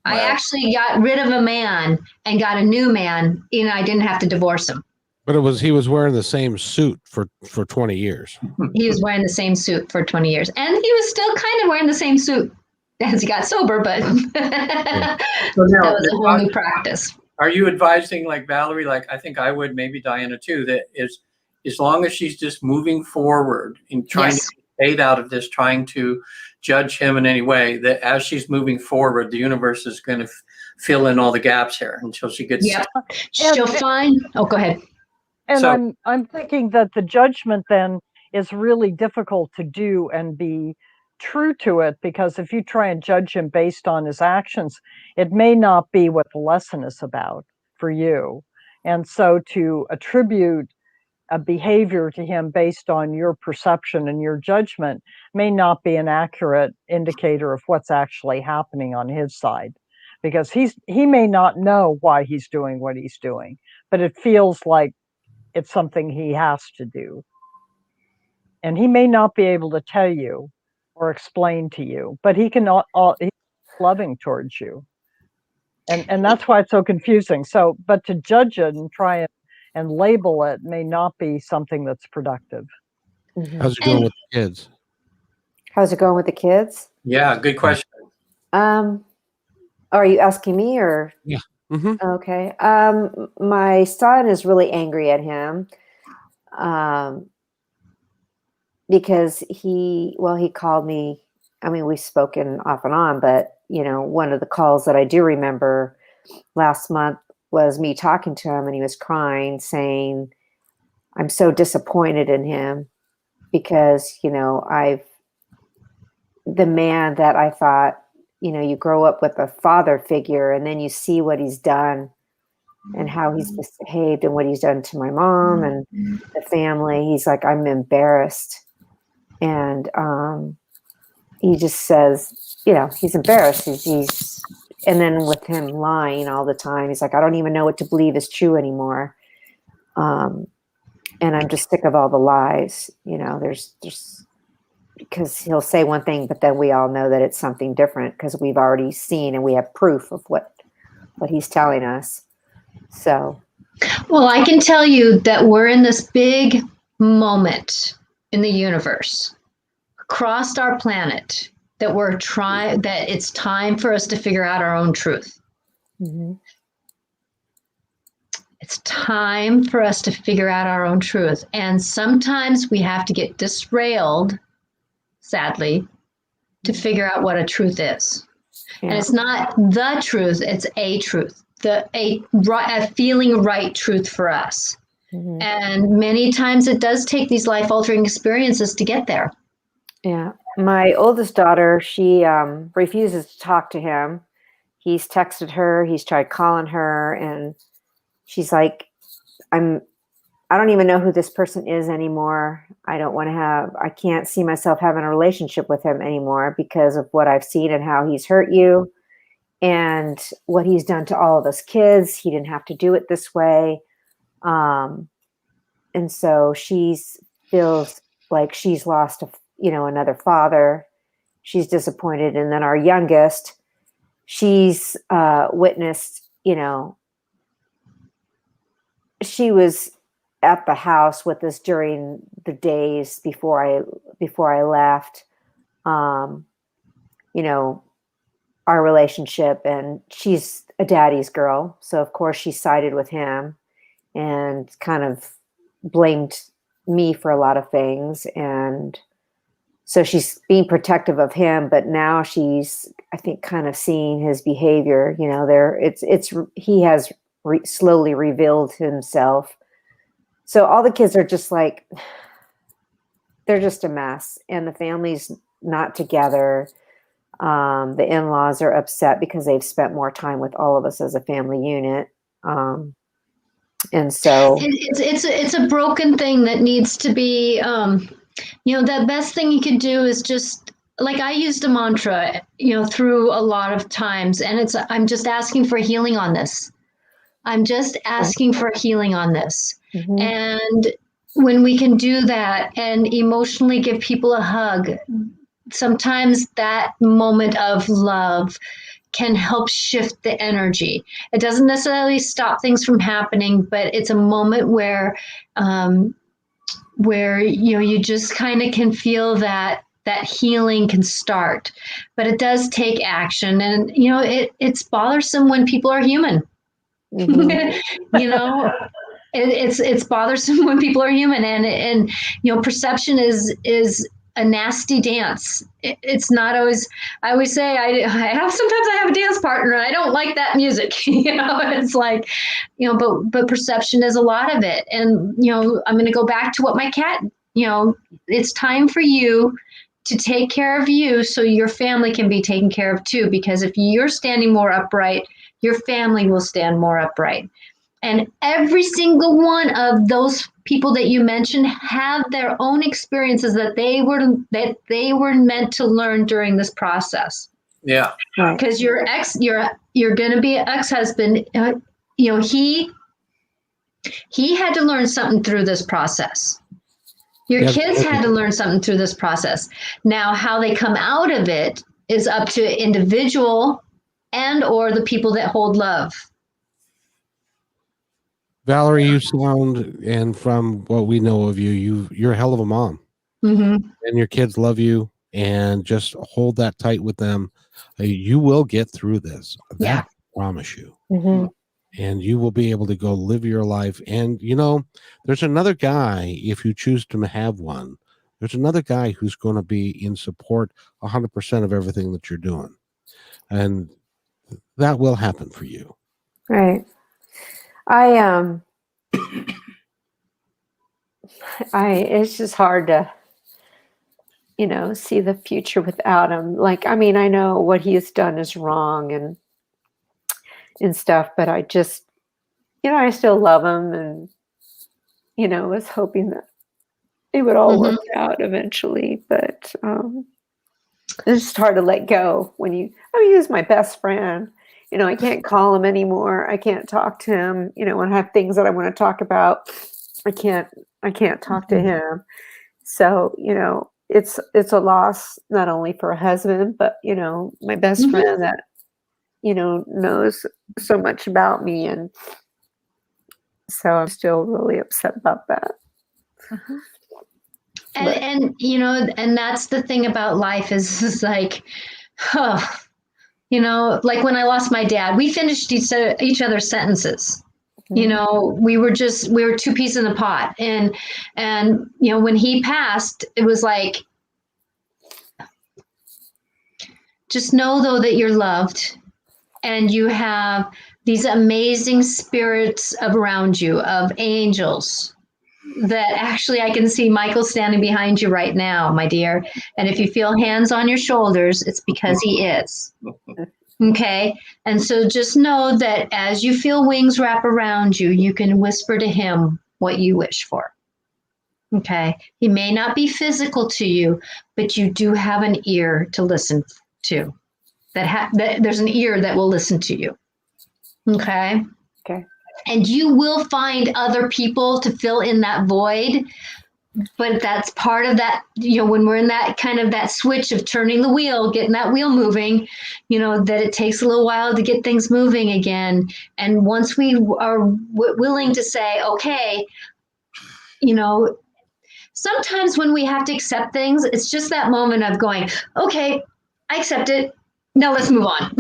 Wow. I actually got rid of a man and got a new man, and I didn't have to divorce him. But he was wearing the same suit for 20 years. He was wearing the same suit for 20 years. And he was still kind of wearing the same suit as he got sober, but that was a whole new practice. Are you advising like Valerie, like I think I would, maybe Diana too, that is as long as she's just moving forward and trying to fade out of this, trying to judge him in any way, that as she's moving forward, the universe is going to fill in all the gaps here until she gets. Yeah, she'll find. Oh, go ahead. And I'm thinking that the judgment then is really difficult to do and be true to it, because if you try and judge him based on his actions, it may not be what the lesson is about for you. And so to attribute a behavior to him based on your perception and your judgment may not be an accurate indicator of what's actually happening on his side, because he may not know why he's doing what he's doing, but it feels like it's something he has to do. And he may not be able to tell you or explain to you, but he's loving towards you. And that's why it's so confusing. So, but to judge it and try and label it may not be something that's productive. Mm-hmm. How's it going with the kids? How's it going with the kids? Yeah, good question. Are you asking me or? Yeah. Mm-hmm. Okay. My son is really angry at him because he called me. I mean, we've spoken off and on, but one of the calls that I do remember last month was me talking to him, and he was crying, saying, I'm so disappointed in him because, the man that I thought, you grow up with a father figure and then you see what he's done and how he's behaved and what he's done to my mom and the family. He's like, I'm embarrassed. And he just says, he's embarrassed. And then with him lying all the time, he's like, I don't even know what to believe is true anymore. And I'm just sick of all the lies. There's because he'll say one thing, but then we all know that it's something different because we've already seen and we have proof of what he's telling us. So, well, I can tell you that we're in this big moment in the universe across our planet that that it's time for us to figure out our own truth. Mm-hmm. It's time for us to figure out our own truth. And sometimes we have to get disrailed, sadly, to figure out what a truth is. Yeah. And it's not the truth, it's a truth. a feeling right truth for us. And many times it does take these life-altering experiences to get there. Yeah. My oldest daughter, she refuses to talk to him. He's texted her, he's tried calling her, and she's like, I don't even know who this person is anymore. I can't see myself having a relationship with him anymore because of what I've seen and how he's hurt you and what he's done to all of us kids. He didn't have to do it this way. And so feels like she's lost another father. She's disappointed. And then our youngest, she's witnessed, she was at the house with us during the days before I left, our relationship, and she's a daddy's girl. So of course she sided with him and kind of blamed me for a lot of things. And so she's being protective of him, but now she's, I think, kind of seeing his behavior, he has slowly revealed himself. So all the kids are just like, they're just a mess, and the family's not together. The in-laws are upset because they've spent more time with all of us as a family unit. And so it's a broken thing that needs to be, the best thing you can do is just, like, I used a mantra, through a lot of times, and I'm just asking for healing on this. I'm just asking for healing on this. Mm-hmm. And when we can do that and emotionally give people a hug, sometimes that moment of love can help shift the energy. It doesn't necessarily stop things from happening, but it's a moment where you just kind of can feel that healing can start. But it does take action, and it's bothersome when people are human. Mm-hmm. It's bothersome when people are human, and perception is a nasty dance. It's not always. I always say sometimes I have a dance partner and I don't like that music. It's like, but perception is a lot of it. And I'm going to go back to what my cat. It's time for you to take care of you so your family can be taken care of too. Because if you're standing more upright, your family will stand more upright. And every single one of those people that you mentioned have their own experiences that they were meant to learn during this process. Yeah. Because you're going to be an ex-husband. He had to learn something through this process. Your kids had to learn something through this process. Now, how they come out of it is up to individual and or the people that hold love. Valerie, you sound, and from what we know of you're a hell of a mom. Mm-hmm. And your kids love you, and just hold that tight with them. You will get through this. That I promise you. Mm-hmm. And you will be able to go live your life. And, there's another guy, if you choose to have one, there's another guy who's going to be in support 100% of everything that you're doing. And that will happen for you. Right. It's just hard to, see the future without him. Like, I know what he has done is wrong and stuff, but I just, I still love him, and, was hoping that it would all work out eventually, but, it's just hard to let go when he was my best friend. I can't call him anymore. I can't talk to him. When I have things that I want to talk about, I can't talk to him. So, it's a loss, not only for a husband, but, my best friend that, knows so much about me. And so I'm still really upset about that. Uh-huh. And that's the thing about life is like, like when I lost my dad, we finished each other's sentences. Mm-hmm. We were two peas in a pot. And when he passed, it was like, just know though that you're loved and you have these amazing spirits around you, of angels, that actually I can see Michael standing behind you right now, my dear. And if you feel hands on your shoulders, it's because he is. Okay. And so just know that as you feel wings wrap around you, you can whisper to him what you wish for. Okay. He may not be physical to you, but you do have an ear to listen to. That there's an ear that will listen to you. Okay. Okay. And you will find other people to fill in that void. But that's part of that, when we're in that kind of that switch of turning the wheel, getting that wheel moving, that it takes a little while to get things moving again. And once we are willing to say, okay, sometimes when we have to accept things, it's just that moment of going, okay, I accept it. Now let's move on.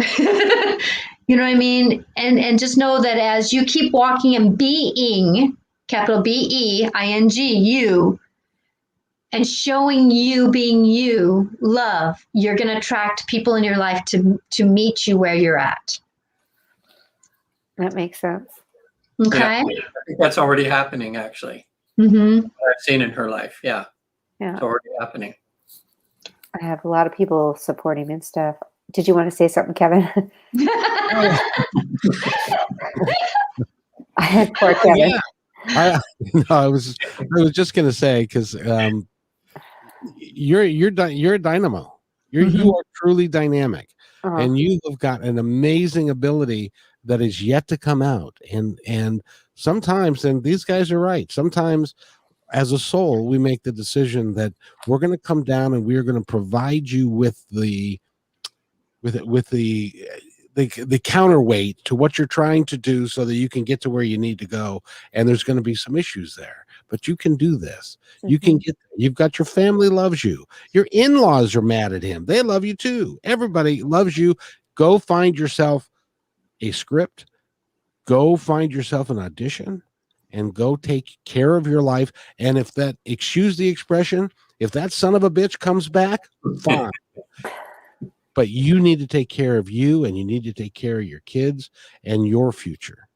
You know what I mean? And just know that as you keep walking and being, capital BEING, you, and showing you being you, love, you're going to attract people in your life to meet you where you're at. That makes sense. Okay. Yeah, I think that's already happening, actually. Mm-hmm. I've seen in her life. Yeah. Yeah. It's already happening. I have a lot of people supporting me and stuff. Did you want to say something, Kevin? Poor Kevin. Yeah. I was just gonna say, because you're a dynamo. You are truly dynamic, and you have got an amazing ability that is yet to come out. And sometimes, and these guys are right. Sometimes, as a soul, we make the decision that we're going to come down and we are going to provide you with the counterweight to what you're trying to do so that you can get to where you need to go. And there's going to be some issues there, but you can do this. You can get there. You've got your family loves you. Your in-laws are mad at him. They love you too. Everybody loves you. Go find yourself a script. Go find yourself an audition and go take care of your life. And if that, excuse the expression, if that son of a bitch comes back, fine. But you need to take care of you, and you need to take care of your kids and your future.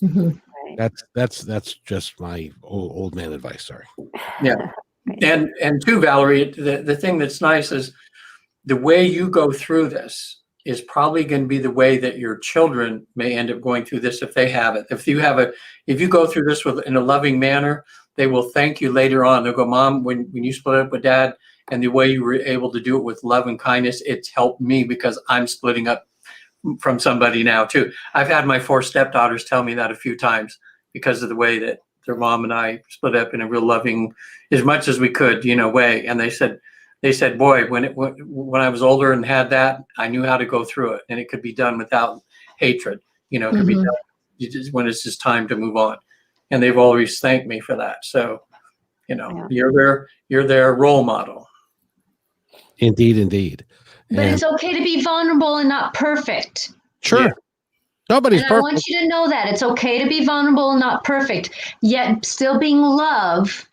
Mm-hmm. That's just my old man advice. Sorry. Yeah. And too, Valerie, the thing that's nice is the way you go through this is probably going to be the way that your children may end up going through this if they have it. If you go through this in a loving manner, they will thank you later on. They'll go, Mom, when you split up with Dad, and the way you were able to do it with love and kindness, it's helped me because I'm splitting up from somebody now too. I've had my 4 stepdaughters tell me that a few times because of the way that their mom and I split up in a real loving, as much as we could, way. And they said, boy, when I was older and had that, I knew how to go through it, and it could be done without hatred. It could be done when it's just time to move on. And they've always thanked me for that. So, you're their role model. Indeed. But it's okay to be vulnerable and not perfect. Sure. Yeah. Nobody's perfect. I want you to know that it's okay to be vulnerable and not perfect, yet still being love.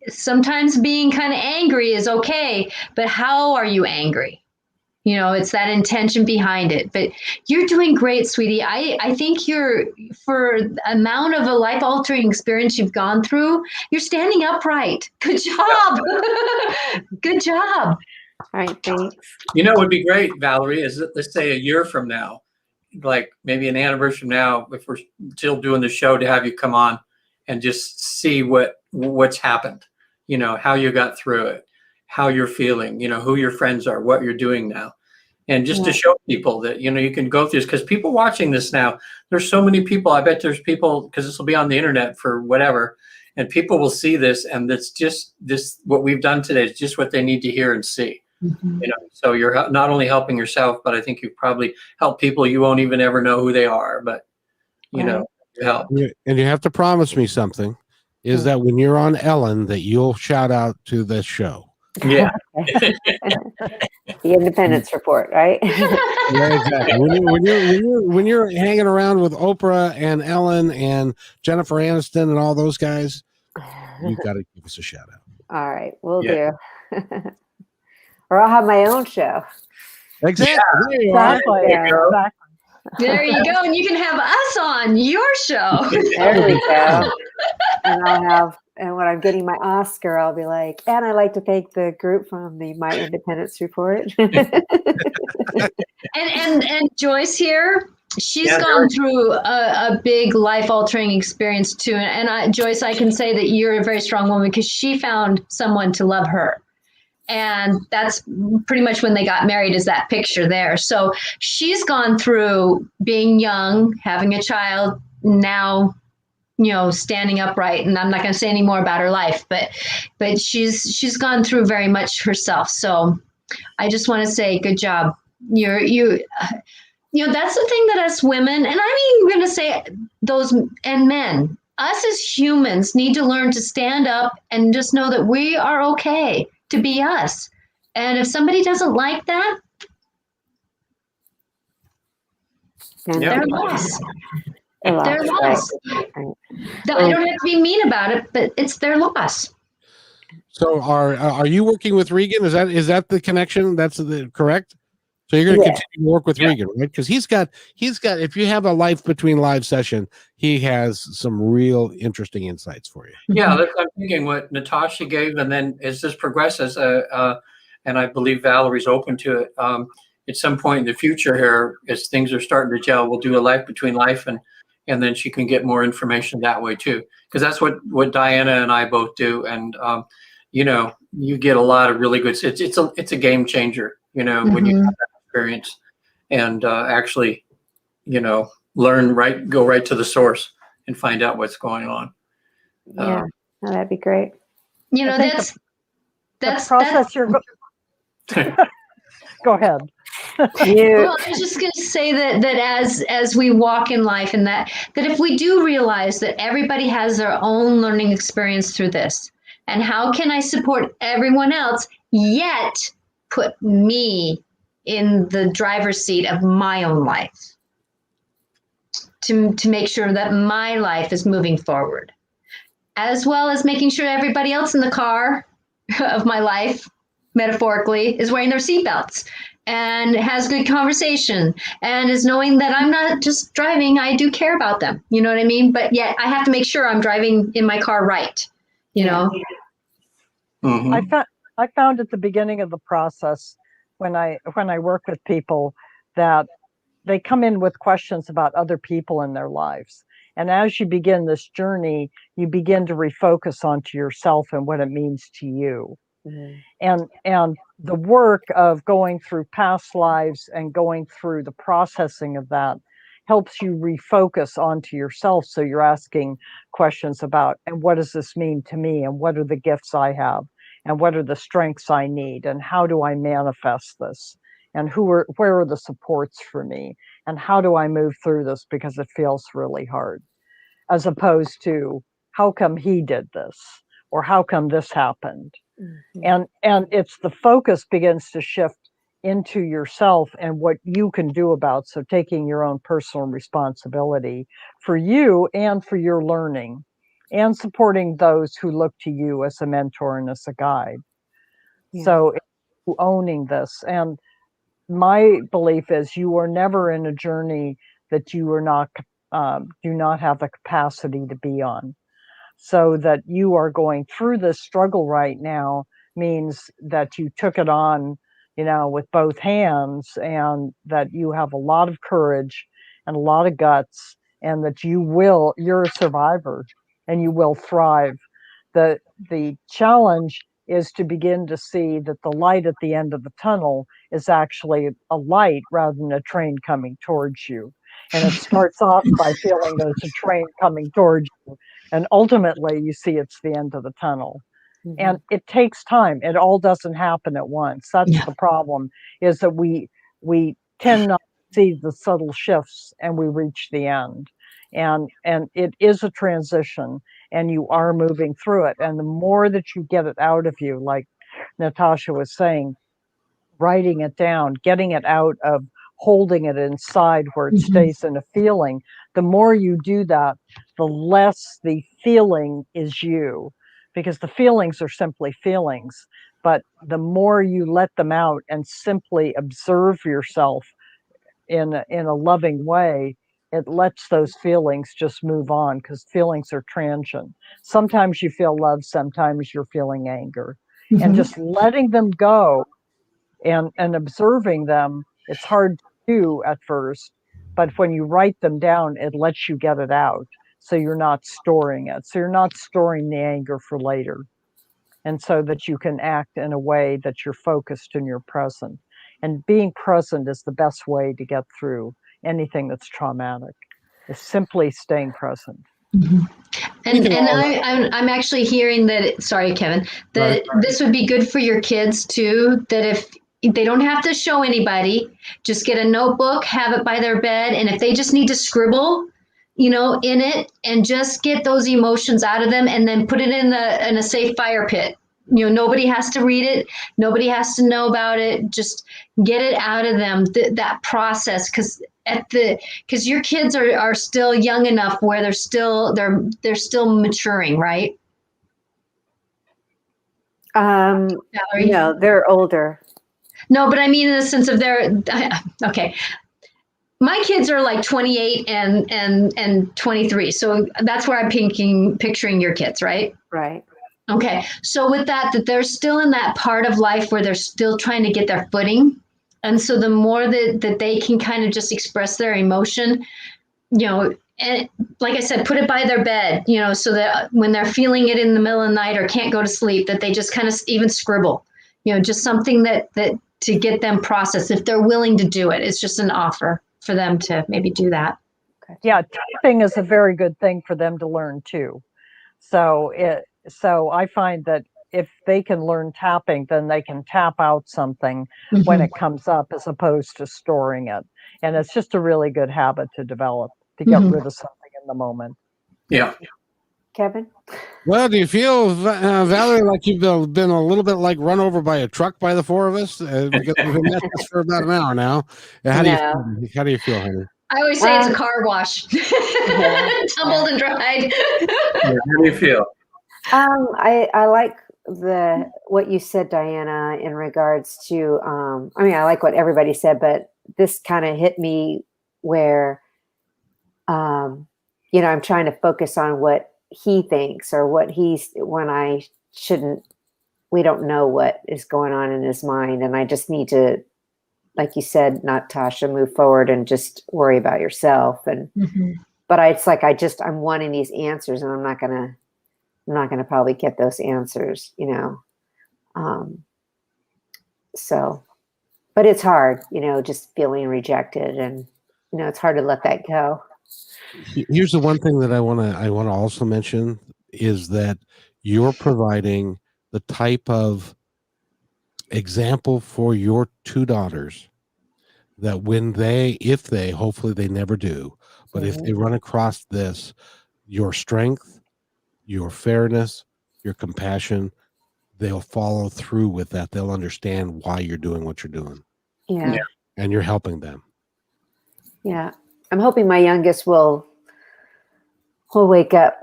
Sometimes being kind of angry is okay, but how are you angry? It's that intention behind it. But you're doing great, sweetie. I think for the amount of a life-altering experience you've gone through, you're standing upright. Good job. Good job. All right, thanks. What would be great, Valerie, is that, let's say a year from now, like maybe an anniversary from now, if we're still doing the show, to have you come on and just see what's happened, how you got through it, how you're feeling, who your friends are, what you're doing now. And just to show people that, you can go through this, because people watching this now, there's so many people. I bet there's people, because this will be on the internet for whatever, and people will see this, and it's just this, what we've done today is just what they need to hear and see. Mm-hmm. So you're not only helping yourself, but I think you probably help people you won't even ever know who they are, but you help. And you have to promise me something, is that when you're on Ellen, that you'll shout out to this show. Yeah. The Independence Report, right? Yeah, exactly. When you're hanging around with Oprah and Ellen and Jennifer Aniston and all those guys, you got to give us a shout out. All right, we'll do. Or I'll have my own show. Exactly. There you are. Exactly. There you go. Exactly. There you go. And you can have us on your show. There we go. And and when I'm getting my Oscar, I'll be like, and I like to thank the group from the My Independence Report. And Joyce here, she's Yeah, gone through a big life altering experience too. And Joyce, I can say that you're a very strong woman because she found someone to love her. And that's pretty much when they got married, is that picture there. So she's gone through being young, having a child, now, standing upright. And I'm not going to say any more about her life, but she's gone through very much herself. So I just want to say, good job. That's the thing that us women, and I'm even going to say those and men, us as humans need to learn to stand up and just know that we are okay to be us. And if somebody doesn't like that, they're lost. They're lost. I don't have to be mean about it, but it's their loss. So are you working with Regan? Is that the connection? That's correct? So you're going to continue to work with Regan, right? Because he's got, if you have a life between live session, he has some real interesting insights for you. Yeah, that's what I'm thinking what Natasha gave. And then as this progresses, and I believe Valerie's open to it, at some point in the future here, as things are starting to gel, we'll do a life between life and then she can get more information that way too. Because that's what Diana and I both do. And, you get a lot of really good, it's a game changer, when you have that experience and actually, go right to the source and find out what's going on. Yeah, that'd be great. That's the process you're go ahead. Well, I was just going to say that as we walk in life, and that if we do realize that everybody has their own learning experience through this, and how can I support everyone else yet put me in the driver's seat of my own life to make sure that my life is moving forward, as well as making sure everybody else in the car of my life, metaphorically, is wearing their seatbelts and has good conversation and is knowing that I'm not just driving, I do care about them. You know what I mean? But yet I have to make sure I'm driving in my car right, Mm-hmm. I found at the beginning of the process when I work with people that they come in with questions about other people in their lives. And as you begin this journey, you begin to refocus onto yourself and what it means to you. Mm-hmm. And the work of going through past lives and going through the processing of that helps you refocus onto yourself. So you're asking questions about, and what does this mean to me? And what are the gifts I have? And what are the strengths I need? And how do I manifest this? And where are the supports for me? And how do I move through this because it feels really hard? As opposed to, how come he did this? Or how come this happened? Mm-hmm. And it's the focus begins to shift into yourself and what you can do about. So taking your own personal responsibility for you and for your learning, and supporting those who look to you as a mentor and as a guide. Yeah. So owning this. And my belief is you are never in a journey that you are not do not have the capacity to be on. So that you are going through this struggle right now means that you took it on, with both hands, and that you have a lot of courage and a lot of guts, and that you're a survivor and you will thrive. The challenge is to begin to see that the light at the end of the tunnel is actually a light rather than a train coming towards you. And it starts off by feeling there's a train coming towards you. And ultimately, you see it's the end of the tunnel. Mm-hmm. And it takes time. It all doesn't happen at once. That's the problem, is that we tend not to see the subtle shifts and we reach the end. And it is a transition, and you are moving through it. And the more that you get it out of you, like Natasha was saying, writing it down, getting it out of holding it inside where it stays in a feeling, the more you do that, the less the feeling is you, because the feelings are simply feelings. But the more you let them out and simply observe yourself in a loving way, it lets those feelings just move on, because feelings are transient. Sometimes you feel love, sometimes you're feeling anger. And just letting them go and observing them, it's hard to do at first, but when you write them down, it lets you get it out. So you're not storing it. So you're not storing the anger for later. And so that you can act in a way that you're focused and you're present. And being present is the best way to get through anything that's traumatic, is simply staying present. And I'm actually hearing that, sorry, Kevin, that this would be good for your kids too, that if they don't have to show anybody, just get a notebook, have it by their bed. And if they just need to scribble, in it, and just get those emotions out of them, and then put it in a safe fire pit. Nobody has to read it. Nobody has to know about it. Just get it out of them, that process. Because your kids are still young enough where they're still maturing, right? Valerie? No, they're older. No, but I mean in the sense of okay. My kids are like 28 and 23. So that's where I'm picturing your kids, right? Right. Okay. So with that they're still in that part of life where they're still trying to get their footing. And so the more that they can kind of just express their emotion, and like I said, put it by their bed, so that when they're feeling it in the middle of the night or can't go to sleep, that they just kind of even scribble, just something that to get them processed if they're willing to do it. It's just an offer for them to maybe do that. Yeah, tapping is a very good thing for them to learn too. So I find that if they can learn tapping, then they can tap out something when it comes up, as opposed to storing it. And it's just a really good habit to develop, to get rid of something in the moment. Yeah. Kevin? Well, do you feel, Valerie, like you've been a little bit like run over by a truck by the four of us? Because we've been at this for about an hour now. How do you feel, honey? I always say it's a car wash. Tumbled and dried. How do you feel? I like what you said, Diana, in regards to, I like what everybody said, but this kind of hit me where, I'm trying to focus on what he thinks, or what we don't know what is going on in his mind. And I just need to, like you said, Natasha, move forward and just worry about yourself. And, but it's like, I'm wanting these answers, and I'm not going to probably get those answers, so, but it's hard, just feeling rejected, and, it's hard to let that go. Here's the one thing that I want to also mention is that you're providing the type of example for your two daughters that if they hopefully they never do, but if they run across this, your strength, your fairness, your compassion, they'll follow through with that. They'll understand why you're doing what you're doing. Yeah. And you're helping them. Yeah. I'm hoping my youngest will wake up,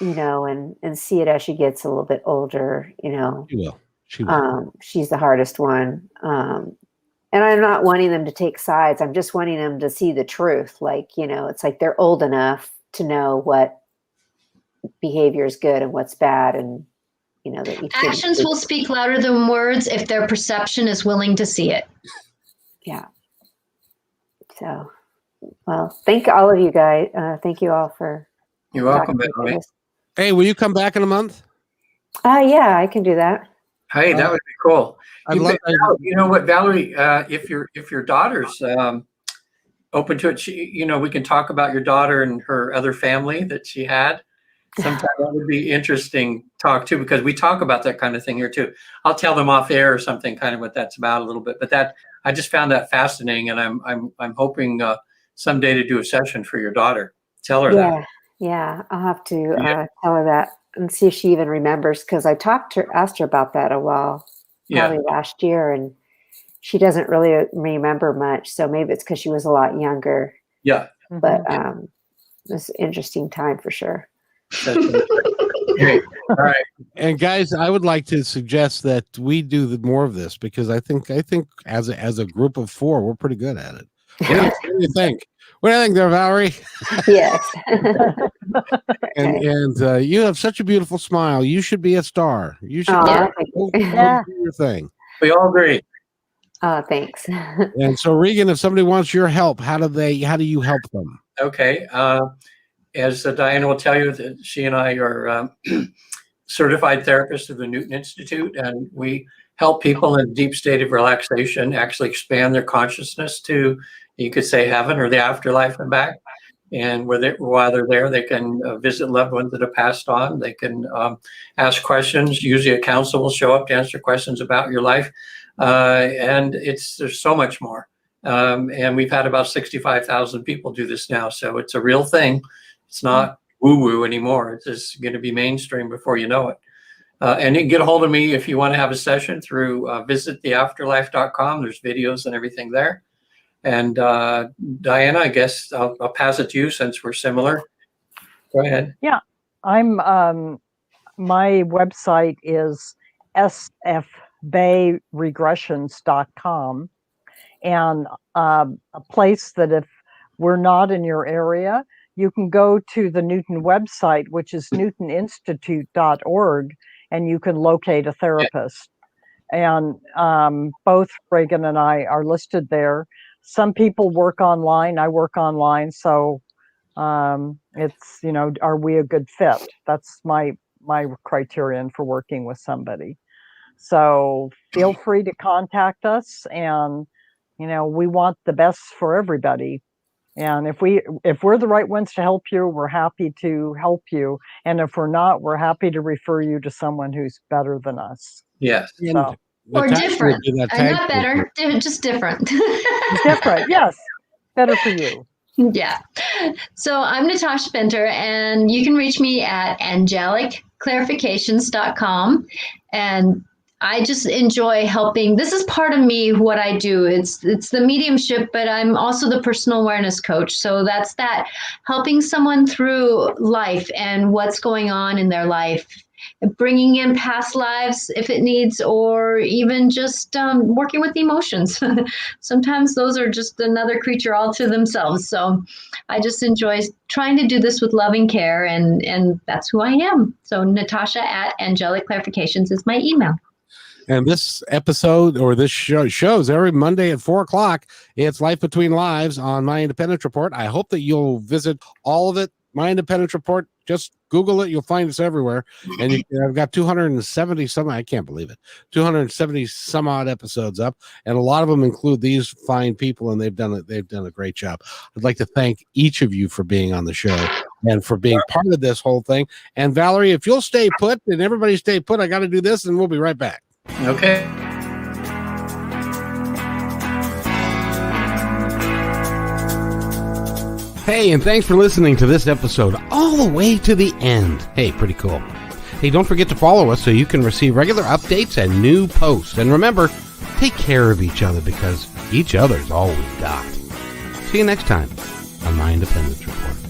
and see it as she gets a little bit older, She will. She's the hardest one. And I'm not wanting them to take sides. I'm just wanting them to see the truth. Like, it's like they're old enough to know what behavior is good and what's bad. And, that actions will speak louder than words if their perception is willing to see it. Yeah. So, well, thank all of you guys. Thank you all for. You're welcome, Valerie. Hey, will you come back in a month? Yeah, I can do that. Hey, that would be cool. I'd love you know what, Valerie? If your daughter's open to it, we can talk about your daughter and her other family that she had. Sometime that would be interesting talk too, because we talk about that kind of thing here too. I'll tell them off air or something, kind of what that's about a little bit. But that I just found that fascinating, and I'm hoping someday to do a session for your daughter. Tell her that. Yeah, I'll have to tell her that and see if she even remembers, because I asked her about that a while, probably last year, and she doesn't really remember much. So maybe it's because she was a lot younger. Yeah. But it's an interesting time for sure. Okay. All right. And guys, I would like to suggest that we do more of this because I think as a group of four, we're pretty good at it. What do you think? What do you think there, Valerie? Yes. And you have such a beautiful smile. You should be a star. You should Aw, go do your thing. We all agree. Oh, thanks. And so, Regan, if somebody wants your help, how do you help them? Okay. As Diana will tell you, that she and I are certified therapists of the Newton Institute, and we help people in a deep state of relaxation actually expand their consciousness to, you could say, heaven or the afterlife and back. And while they're there, they can visit loved ones that have passed on. They can ask questions. Usually a counselor will show up to answer questions about your life. And there's so much more. And we've had about 65,000 people do this now. So it's a real thing. It's not woo-woo anymore. It's just going to be mainstream before you know it. And you can get a hold of me if you want to have a session through visittheafterlife.com. There's videos and everything there. And Diana, I guess I'll pass it to you since we're similar. Go ahead. Yeah, I'm. My website is sfbayregressions.com, and a place that if we're not in your area, you can go to the Newton website, which is newtoninstitute.org, and you can locate a therapist. And both Regan and I are listed there. Some people work online. I work online. So it's, are we a good fit? That's my criterion for working with somebody. So feel free to contact us, and, we want the best for everybody. And if we're the right ones to help you, we're happy to help you. And if we're not, we're happy to refer you to someone who's better than us. Yes. So, or different. I'm not better, just different. different, yes. Better for you. Yeah. So I'm Natasha Venter, and you can reach me at angelicclarifications.com. And I just enjoy helping. This is part of me, what I do. It's the mediumship, but I'm also the personal awareness coach. So that's that, helping someone through life and what's going on in their life, bringing in past lives if it needs, or even just working with emotions. Sometimes those are just another creature all to themselves. So I just enjoy trying to do this with loving care, and that's who I am. So Natasha at Angelic Clarifications is my email. And this episode, or this shows every Monday at 4:00. It's Life Between Lives on My Independence Report. I hope that you'll visit all of it. My Independence Report, just Google it. You'll find us everywhere. And I've got 270 some, I can't believe it, 270 some odd episodes up. And a lot of them include these fine people, and they've done a great job. I'd like to thank each of you for being on the show and for being part of this whole thing. And Valerie, if you'll stay put and everybody stay put, I got to do this, and we'll be right back. Okay. Hey, and thanks for listening to this episode all the way to the end. Hey, pretty cool. Hey, don't forget to follow us so you can receive regular updates and new posts. And remember, take care of each other, because each other's all we've got. See you next time on My Independence Report.